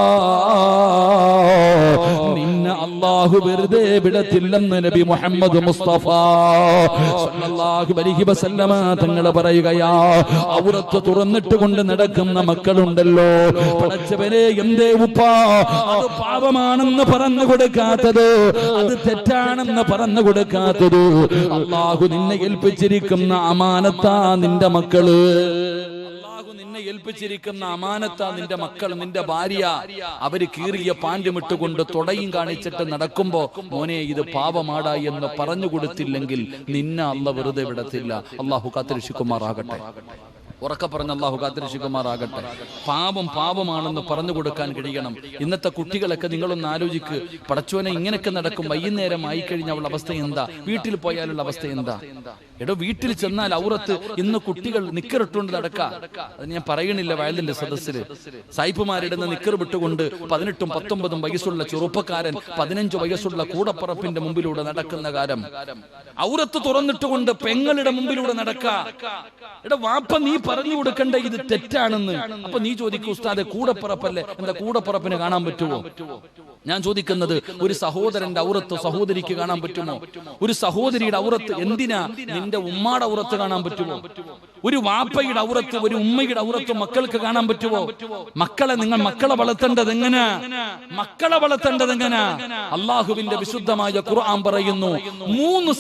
നിന്നെ അല്ലാഹു വെറുതെ വിടത്തില്ലെന്ന് നബി മുഹമ്മദ് മുസ്തഫ സല്ലല്ലാഹു അലൈഹി വസല്ലമ തങ്ങൾ പറയുകയാ. ഔറത്ത് തുറന്നിട്ട് കൊണ്ട് നടക്കുന്ന മക്കളുണ്ടല്ലോ, പടച്ചവനെ, എന്തേ ഉപ്പാ അത് പാപമാണെന്ന് പറഞ്ഞു കൊടുക്കാത്തത്, അത് തെറ്റാണെന്ന് പറഞ്ഞു കൊടുക്കാത്തത്? അല്ലാഹു നിന്നെ ഏൽപ്പിച്ചിരിക്കുന്ന അമാനത്താ നിന്റെ മക്കള്. നിന്നെ ഏൽപ്പിച്ചിരിക്കുന്ന അമാനത്താ നിന്റെ മക്കൾ, നിന്റെ ഭാര്യ. അവര് കീറിയ പാൻറ്റുമിട്ടുകൊണ്ട് തുടയും കാണിച്ചിട്ട് നടക്കുമ്പോ, മോനെ ഇത് പാപമാടാ എന്ന് പറഞ്ഞു കൊടുത്തില്ലെങ്കിൽ നിന്നെ അല്ലാഹു വെറുതെ വിടത്തില്ല. അല്ലാഹു കാത്തിരക്ഷിക്കുമാറാകട്ടെ. ഉറക്കെ പറഞ്ഞ അല്ലാഹു കാത്തിരക്ഷിക്കുമാറാകട്ടെ. പാപം പാപമാണെന്ന് പറഞ്ഞു കൊടുക്കാൻ കഴിയണം. ഇന്നത്തെ കുട്ടികളൊക്കെ നിങ്ങളൊന്ന് ആലോചിക്ക്, പടച്ചോനെ ഇങ്ങനെയൊക്കെ നടക്കും. വൈകുന്നേരം ആയിക്കഴിഞ്ഞ അവളുടെ അവസ്ഥ എന്താ? വീട്ടിൽ പോയാലുള്ള അവസ്ഥ എന്താ? എടോ, വീട്ടിൽ ചെന്നാൽ ഔറത്ത്. ഇന്ന് കുട്ടികൾ നിക്കറിട്ടുകൊണ്ട് നടക്കാം. അത് ഞാൻ പറയണില്ല. വയലിന്റെ സദസ്സില് സായിപ്പുമാരിടുന്ന നിക്കർ വിട്ടുകൊണ്ട് 18ഉം 19ഉം വയസ്സുള്ള ചെറുപ്പക്കാരൻ 15 വയസ്സുള്ള കൂടപ്പറപ്പിന്റെ മുമ്പിലൂടെ നടക്കുന്ന കാലം. ഔറത്ത് തുറന്നിട്ടുകൊണ്ട് പെങ്ങളുടെ മുമ്പിലൂടെ നടക്കാം. എടാ വാപ്പ, നീ പറഞ്ഞു കൊടുക്കണ്ടേ ഇത് തെറ്റാണെന്ന്. അപ്പൊ നീ ചോദിക്കും ഉസ്താദെ കൂടപ്പിറപ്പല്ലേ, എന്താ കൂടപ്പിറപ്പിന് കാണാൻ പറ്റുമോ? ഞാൻ ചോദിക്കുന്നത്, ഒരു സഹോദരന്റെ ഔറത്ത് സഹോദരിക്ക് കാണാൻ പറ്റുമോ? ഒരു സഹോദരിയുടെ ഔറത്ത് എന്തിനാ നിന്റെ ഉമ്മാടെ ഔറത്ത് കാണാൻ പറ്റുമോ? ഒരു വാപ്പയുടെ ഔറത്ത് ഒരു ഉമ്മയുടെ ഔറത്ത് മക്കൾക്ക് കാണാൻ പറ്റുമോ? നിങ്ങൾ മക്കളെ വളർത്തേണ്ടത് എങ്ങനാ? അള്ളാഹുവിന്റെ വിശുദ്ധമായ ഖുർആൻ പറയുന്നു, മൂന്ന്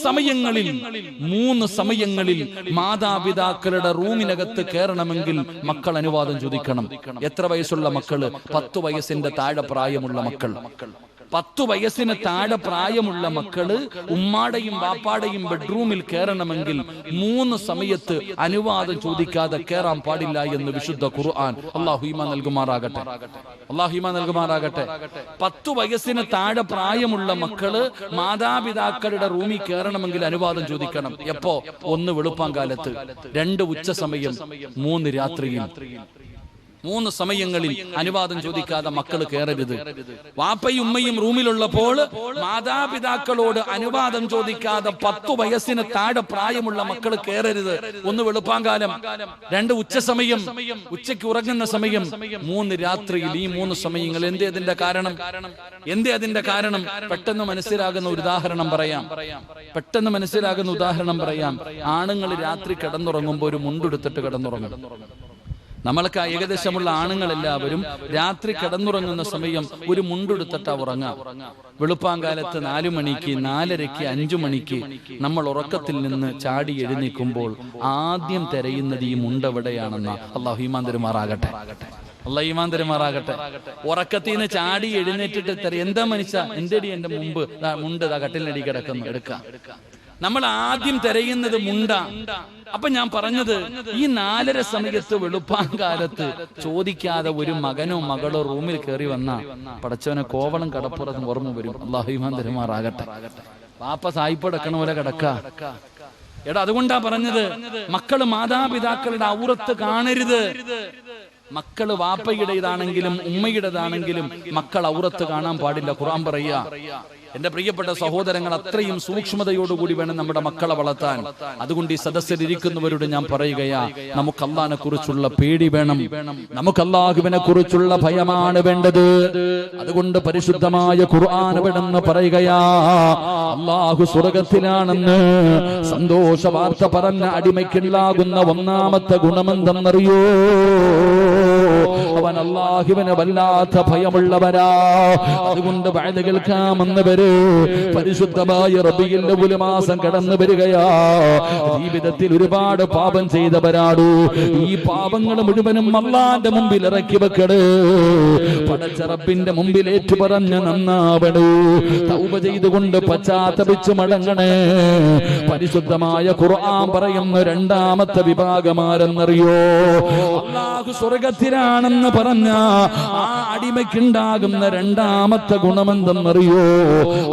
സമയങ്ങളിൽ മാതാപിതാക്കളുടെ റൂമിനകത്ത് കയറണമെങ്കിൽ മക്കൾ അനുവാദം ചോദിക്കണം. എത്ര വയസ്സുള്ള മക്കള്? 10 വയസ്സിന്റെ താഴെ പ്രായമുള്ള മക്കൾ. 10 വയസ്സിന് താഴെ പ്രായമുള്ള മക്കള് ഉമ്മാടെയും വാപ്പാടെയും ബെഡ്റൂമിൽ കയറണമെങ്കിൽ 3 സമയത്ത് അനുവാദം ചോദിക്കാതെ കയറാൻ പാടില്ല എന്ന് വിശുദ്ധ ഖുർആൻ. അല്ലാഹു ഈമാൻ നൽകുമാറാകട്ടെ. 10 വയസ്സിന് താഴെ പ്രായമുള്ള മക്കള് മാതാപിതാക്കളുടെ റൂമിൽ കയറണമെങ്കിൽ അനുവാദം ചോദിക്കണം. എപ്പോ? 1 വെളുപ്പാങ്കാലത്ത്, 2 ഉച്ച സമയം, 3 രാത്രിയിൽ. 3 സമയങ്ങളിൽ അനുവാദം ചോദിക്കാതെ മക്കൾ കയറരുത്. വാപ്പയും ഉമ്മയും റൂമിലുള്ളപ്പോൾ മാതാപിതാക്കളോട് അനുവാദം ചോദിക്കാതെ 10 വയസ്സിന് താഴെ പ്രായമുള്ള മക്കൾ കയറരുത്. 1 വെളുപ്പാങ്കാലം, 2 ഉച്ച സമയം, ഉച്ചയ്ക്ക് ഉറങ്ങുന്ന സമയം, 3 രാത്രിയിൽ. ഈ 3 സമയങ്ങൾ. എന്തേ അതിന്റെ കാരണം? പെട്ടെന്ന് മനസ്സിലാകുന്ന ഒരു ഉദാഹരണം പറയാം. ആണുങ്ങൾ രാത്രി കിടന്നുറങ്ങുമ്പോൾ ഒരു മുണ്ടെടുത്തിട്ട് കിടന്നുറങ്ങും. നമ്മൾക്ക് ഏകദേശമുള്ള ആണുങ്ങളെല്ലാവരും രാത്രി കിടന്നുറങ്ങുന്ന സമയം ഒരു മുണ്ടെടുത്തിട്ടാ ഉറങ്ങാം. വെളുപ്പാങ്കാലത്ത് 4 മണിക്ക്, 4:30ക്ക്, 5 മണിക്ക് നമ്മൾ ഉറക്കത്തിൽ നിന്ന് ചാടി എഴുന്നേൽക്കുമ്പോൾ ആദ്യം തിരയുന്നത് ഈ മുണ്ടെവിടെയാണെന്ന. അല്ലാഹു ഈമാൻ തരുമാറാകട്ടെ. ഉറക്കത്തിൽ നിന്ന് ചാടി എഴുന്നേറ്റിട്ട് എന്താ മനുഷ്യ, എന്റെ മുണ്ട് കട്ടിലിനടി കിടക്കുന്നു, എടുക്കാം. നമ്മൾ ആദ്യം തിരയുന്നത് മുണ്ട. അപ്പൊ ഞാൻ പറഞ്ഞത്, ഈ 4:30 സമയത്ത് വെളുപ്പാങ്കാലത്ത് ചോദിക്കാതെ ഒരു മകനോ മകളോ റൂമിൽ കയറി വന്ന പടച്ചവനെ കോവളം കടപ്പുറത്ത് ഓർമ്മ വരും. അല്ലാഹു ഈമാൻ തരുമാറാകട്ടെ. പാപ്പ സായിപ്പടക്കണ പോലെ കിടക്ക. അതുകൊണ്ടാ പറഞ്ഞത്, മക്കള് മാതാപിതാക്കളുടെ ഔറത്ത് കാണരുത്. മക്കള് വാപ്പയുടേതാണെങ്കിലും ഉമ്മയുടേതാണെങ്കിലും മക്കൾ ഔറത്ത് കാണാൻ പാടില്ല. ഖുർആൻ പറയാ. എന്റെ പ്രിയപ്പെട്ട സഹോദരങ്ങൾ, അത്രയും സൂക്ഷ്മതയോടുകൂടി വേണം നമ്മുടെ മക്കളെ വളർത്താൻ. അതുകൊണ്ട് ഈ സദസ്സിലിരിക്കുന്നവരോട് ഞാൻ പറയുകയാ, നമുക്ക് അല്ലാഹുവിനെ കുറിച്ചുള്ള പേടി വേണം. നമുക്ക് അല്ലാഹുവിനെ കുറിച്ചുള്ള ഭയമാണ് വേണ്ടത്. അതുകൊണ്ട് പരിശുദ്ധമായ ഖുർആൻ എവിടെന്ന് പറയുകയാ, അല്ലാഹു സ്വർഗത്തിലാണെന്ന് സന്തോഷ വാർത്ത പറഞ്ഞ അടിമയ്ക്കുണ്ടാകുന്ന 1ാമത്തെ ഗുണമെന്തെന്നറിയോ? അവൻ അല്ലാഹുവിനെ വല്ലാത്ത ഭയമുള്ളവരാ. അതുകൊണ്ട് വഅദ കേൾക്കാമെന്നവര് പരിശുദ്ധമായ റബീഉൽ അവ്വൽ മാസം കടന്നു വരികയാ. ജീവിതത്തിൽ ഒരുപാട് പാപം ചെയ്തവരാണ്. ഈ പാപങ്ങൾ മുഴുവനും അല്ലാഹുവിന്റെ മുമ്പിൽ ഇറക്കി വെക്കണേ. പടച്ച റബ്ബിന്റെ മുമ്പിൽ ഏറ്റുപറഞ്ഞ് നന്നാവണേ. തൗബ ചെയ്തുകൊണ്ട് പശ്ചാത്തപിച്ച് മടങ്ങണേ. പരിശുദ്ധമായ ഖുർആൻ പറയുന്ന 2ാമത്തെ വിഭാഗമാരെന്നറിയോ? അല്ലാഹു സ്വർഗത്തിലാണെന്ന് പറഞ്ഞ ആ അടിമയ്ക്കുണ്ടാകുന്ന 2ാമത്തെ ഗുണമെന്തെന്നറിയോ?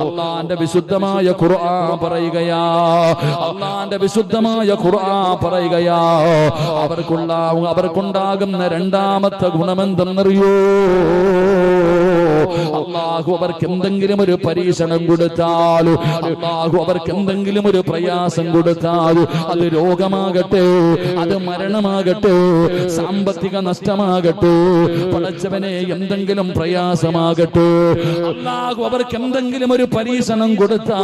അല്ലാഹുവിന്റെ വിശുദ്ധമായ ഖുർആൻ പറയുകയാ. അവർക്കുണ്ടാകുന്ന 2ാമത്തെ ഗുണമെന്തെന്നറിയോ? അല്ലാഹു അവർക്ക് എന്തെങ്കിലും ഒരു പരീക്ഷണം കൊടുത്താൽ, അല്ലാഹു അവർക്ക് എന്തെങ്കിലും ഒരു പ്രയാസം കൊടുത്താൽ, അത് രോഗമാകട്ടെ, അത് മരണമാകട്ടെ, സാമ്പത്തിക നഷ്ടമാകട്ടെ, പടച്ചവനെ എന്തെങ്കിലും പ്രയാസമാകട്ടെ, അല്ലാഹു അവർക്ക് എന്തെങ്കിലും ഒരു പരീക്ഷണം കൊടുത്താ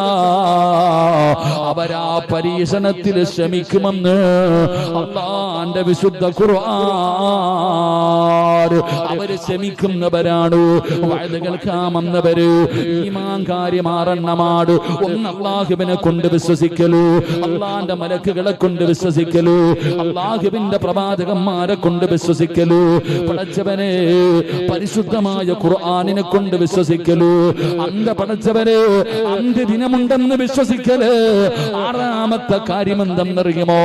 അവരാ പരീക്ഷണത്തിൽ ക്ഷമിക്കുമെന്ന് അല്ലാഹുവിന്റെ വിശുദ്ധ ഖുർആൻ. അവര് ക്ഷമിക്കുന്നവരാണ്. വഅദ കേൾക്കാമെന്നവര് ഈമാൻ കാര്യം 6 ഒന്ന് അല്ലാഹുവിനെ കൊണ്ട് വിശ്വസിക്കലു, അല്ലാഹുവിന്റെ മലക്കുകളെ കൊണ്ട് വിശ്വസിക്കലു, അല്ലാഹുവിന്റെ പ്രവാചകന്മാരെ കൊണ്ട് വിശ്വസിക്കലു, പടച്ചവനെ പരിശുദ്ധമായ ഖുർആനിനെ കൊണ്ട് വിശ്വസിക്കലു, പടച്ചവനെ അന്ത്യദിനമുണ്ടെന്ന് വിശ്വസിക്കല്. 6ാമത്തെ കാര്യം എന്തെന്നറിയുമോ?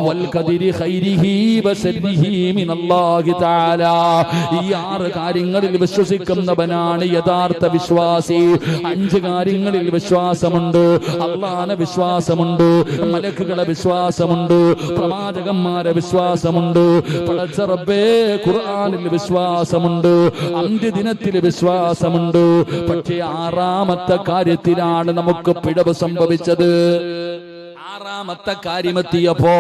വൽ ഖദരി ഖൈരിഹി വശർരിഹി മിനല്ലാഹി തആല. ഈ 6 കാര്യങ്ങളിൽ വിശ്വസിക്കുന്നവനാണ് യഥാർത്ഥ വിശ്വാസി. 5 കാര്യങ്ങളിൽ വിശ്വാസമുണ്ട്. അല്ലാഹുവിനെ വിശ്വാസമുണ്ട്, മലക്കുകളെ വിശ്വാസമുണ്ട്, പ്രവാചകന്മാരെ വിശ്വാസമുണ്ട്, പടച്ച റബ്ബേ ഖുർആനിൽ വിശ്വാസമുണ്ട്, അന്ത്യദിനത്തിൽ വിശ്വാസമുണ്ട്. പക്ഷേ 6ാമത്തെ കാര്യത്തിലാണ് നമുക്ക് പിഴവ് സംഭവിച്ചത്. ആറാമത്തെ കാര്യമെത്തിയപ്പോ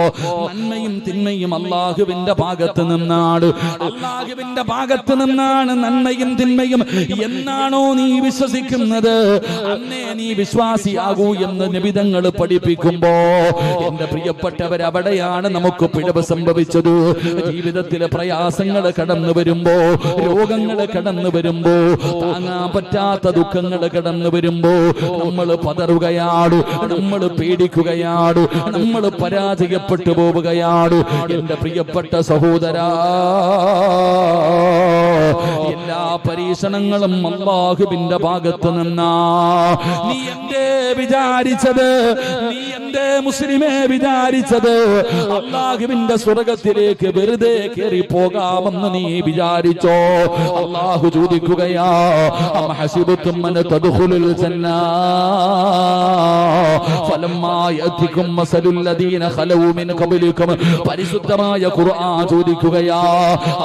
നന്മയും തിന്മയും അള്ളാഹുവിന്റെ ഭാഗത്ത് നിന്നാണ്. അള്ളാഹുവിന്റെ ഭാഗത്ത് നിന്നാണ് നന്മയും തിന്മയും. എന്നാണോ നീ വിശ്വസിക്കുന്നത് അന്നേ നീ വിശ്വാസിയാകൂ എന്ന് നിബിധങ്ങൾ പഠിപ്പിക്കുമ്പോ എന്റെ പ്രിയപ്പെട്ടവർ, അവിടെയാണ് നമുക്ക് പിഴവ് സംഭവിച്ചത്. ജീവിതത്തിലെ പ്രയാസങ്ങൾ കടന്നു വരുമ്പോ, രോഗങ്ങൾ കടന്നു വരുമ്പോ, താങ്ങാൻ പറ്റാത്ത ദുഃഖങ്ങൾ കടന്നു വരുമ്പോ നമ്മൾ പതറുകയാണ്, നമ്മൾ പേടിക്കുകയാണ്, നമ്മൾ പരാജയപ്പെട്ടു പോവുകയാണ്. എന്റെ പ്രിയപ്പെട്ട സഹോദരാ, എല്ലാ പരീക്ഷണങ്ങളും അല്ലാഹുവിന്റെ ഭാഗത്ത് നിന്നാ. നീ എന്തേ വിചാരിച്ചത്, നീ എന്തേ മുസ്ലിമേ വിചാരിച്ചത് അല്ലാഹുവിന്റെ സ്വർഗത്തിലേക്ക് വെറുതെ കയറി പോകാമെന്ന് നീ വിചാരിച്ചോ? അല്ലാഹു ചോദിക്കുകയാ, അം ഹസിബതും അൻ തദ്ഖുലുൽ ജന്ന ഫലമ്മാ യഅതികും മസലുൽ ലദീന ഖലൂ മിൻ ഖബ്ലികും. പരിശുദ്ധമായ ഖുർആൻ ചോദിക്കുകയാ,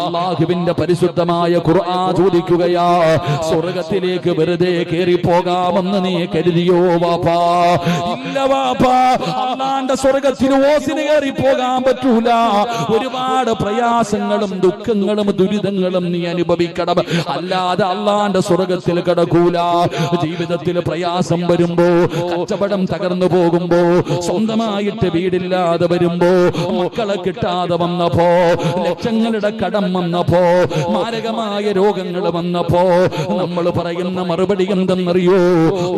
അല്ലാഹുവിന്റെ പരിശുദ്ധമായ ഖുർആൻ ചോദിക്കുകയാ, സ്വർഗത്തിലേക്ക് വെറുതെ കയറി പോകാമെന്ന് നീ കരുതിയോ വാപ്പാ? ഇല്ല വാപ്പാ, അല്ലാഹുവിന്റെ സ്വർഗത്തിൽ ഓസിന് കയറി പോകാൻ പറ്റൂല. ഒരുപാട് പ്രയാസങ്ങളും ദുഃഖങ്ങളും ദുരിതങ്ങളും നീ അനുഭവിക്കണം, അല്ലാതെ അല്ലാഹുവിന്റെ സ്വർഗത്തിൽ കടക്കൂല. ജീവിതത്തിൽ പ്രയാസം വരുമ്പോ, കച്ചവടം തകർന്നു പോകുമ്പോ, സ്വന്തമായിട്ട് വീടില്ലാതെ വരുമ്പോ, മക്കളെ കിട്ടാതെ വന്നപ്പോ, ലക്ഷങ്ങളുടെ കടം വന്നപ്പോ, മാരകമായ രോഗങ്ങൾ വന്നപ്പോ നമ്മൾ പറയുന്ന മറുപടി എന്തെന്നറിയോ?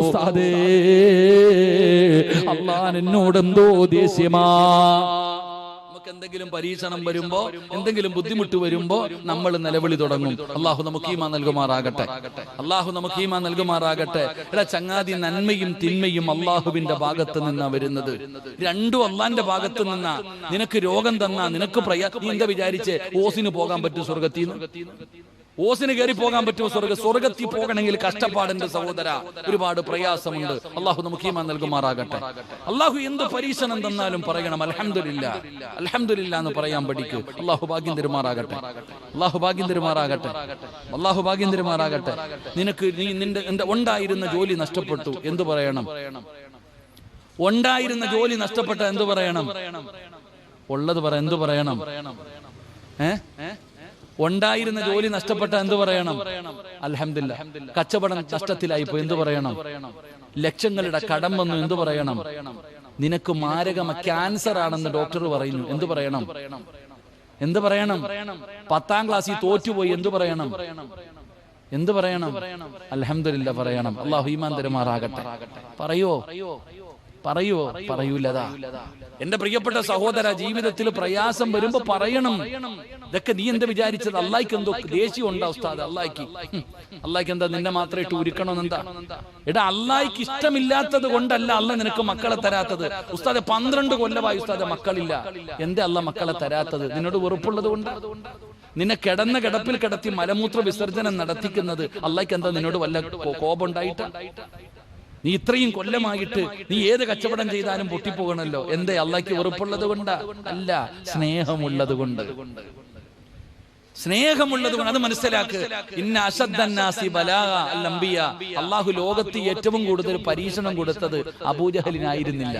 ഉസ്താദേ, അല്ലാഹ് എന്നോട് എന്തോ ദേഷ്യമാ. എന്തെങ്കിലും പരീക്ഷണം വരുമ്പോ, എന്തെങ്കിലും ബുദ്ധിമുട്ട് വരുമ്പോ നമ്മൾ നിലവിളി തുടങ്ങും. അള്ളാഹു നമുക്ക് ഈമാൻ നൽകുമാറാകട്ടെ, അള്ളാഹു നമുക്ക് ഈമാൻ നൽകുമാറാകട്ടെ. എടാ ചങ്ങാതി, നന്മയും തിന്മയും അള്ളാഹുവിന്റെ ഭാഗത്ത് നിന്നാ വരുന്നത്. രണ്ടും അള്ളാന്റെ ഭാഗത്ത് നിന്നാ. നിനക്ക് രോഗം തന്നാ, നിനക്ക് നീ എന്താ വിചാരിച്ചേ ഓസിന് പോകാൻ പറ്റും സ്വർഗത്തിൽ? ഓസിന് കയറി പോകാൻ പറ്റുമോ? സ്വർഗത്തിൽ പോകണമെങ്കിൽ കഷ്ടപ്പാടുണ്ട് സഹോദര, ഒരുപാട് പ്രയാസമുണ്ട്. അള്ളാഹു നമുക്ക് ഈമാൻ നൽകുമാറാകട്ടെ. അള്ളാഹു എന്ത് പരീക്ഷണം തന്നാലും പറയണം അൽഹംദുലില്ലാ, അൽഹംദുലില്ലാ എന്ന് പറയാൻ പഠിക്കൂ. അള്ളാഹു ഭാഗ്യം തരുമാറാകട്ടെ, അള്ളാഹു ഭാഗ്യം തരുമാറാകട്ടെ, അള്ളാഹു ഭാഗ്യം തരുമാറാകട്ടെ. നിനക്ക് നിന്റെ ഉണ്ടായിരുന്ന ജോലി നഷ്ടപ്പെട്ടു, എന്തു പറയണം? ഉണ്ടായിരുന്ന ജോലി നഷ്ടപ്പെട്ട എന്തു പറയണം? ഉള്ളത് പറ, എന്തു പറയണം? ഉണ്ടായിരുന്ന ജോലി നഷ്ടപ്പെട്ട എന്തു പറയണം? അൽഹംദുലില്ലാ. കച്ചവടം നഷ്ടത്തിലായിപ്പോ എന്തു പറയണം? ലക്ഷങ്ങളുടെ കടം വന്നു, എന്തു പറയണം? നിനക്ക് മാരകമ ക്യാൻസർ ആണെന്ന് ഡോക്ടർ പറയുന്നു, എന്തു പറയണം? എന്തു പറയണം? 10ാം ക്ലാസ്സിൽ തോറ്റുപോയി, എന്തു പറയണം? എന്തു പറയണം? അൽഹംദുലില്ലാ പറയണം. അല്ലാഹു ഈമാൻ തരുമാറാകട്ടെ. പറയോ? പറയോ? പറയൂലതാ. എന്റെ പ്രിയപ്പെട്ട സഹോദര, ജീവിതത്തിൽ പ്രയാസം വരുമ്പോ പറയണം. ഇതൊക്കെ നീ എന്താ വിചാരിച്ചത്? അള്ളാഹിക്ക് എന്തോ ദേഷ്യം ഉണ്ടാ ഉസ്താദ്? അള്ളാഹിക്ക് എന്താ നിന്നെ മാത്രം ഇട്ട് ഉരുക്കണമെന്നെന്താ? എടാ, അള്ളാഹിക്ക് ഇഷ്ടമില്ലാത്തത് കൊണ്ടല്ല അള്ളാഹ് നിനക്ക് മക്കളെ തരാത്തത്. ഉസ്താദെ 12 കൊല്ലമായി ഉസ്താദെ മക്കളില്ല. എന്താ അള്ളാഹ് മക്കളെ തരാത്തത്? നിന്നോട് വെറുപ്പുള്ളത് കൊണ്ട്? നിന്നെ കിടന്ന കിടപ്പിൽ കിടത്തി മലമൂത്ര വിസർജനം നടത്തിക്കുന്നത് അള്ളാഹിക്ക് എന്താ നിന്നോട് വല്ല കോപം ഉണ്ടായിട്ട്? നീ ഇത്രയും കൊല്ലമായിട്ട് നീ ഏത് കച്ചവടം ചെയ്താലും പൊട്ടിപ്പോകണല്ലോ. എന്തേ? അള്ളാഹ്ക്ക് വെറുപ്പുള്ളത് കൊണ്ടാ? അല്ല, സ്നേഹമുള്ളത് കൊണ്ട്. സ്നേഹമുള്ളത് കൊണ്ട്. അത് മനസ്സിലാക്ക്. ഇന്ന അശദ്ദന്നാസി ബലാഗ അൽ അംബിയ. അല്ലാഹു ലോകത്ത് ഏറ്റവും കൂടുതൽ പരീക്ഷണം കൊടുത്തത് അബൂജഹലിനായിരുന്നില്ല,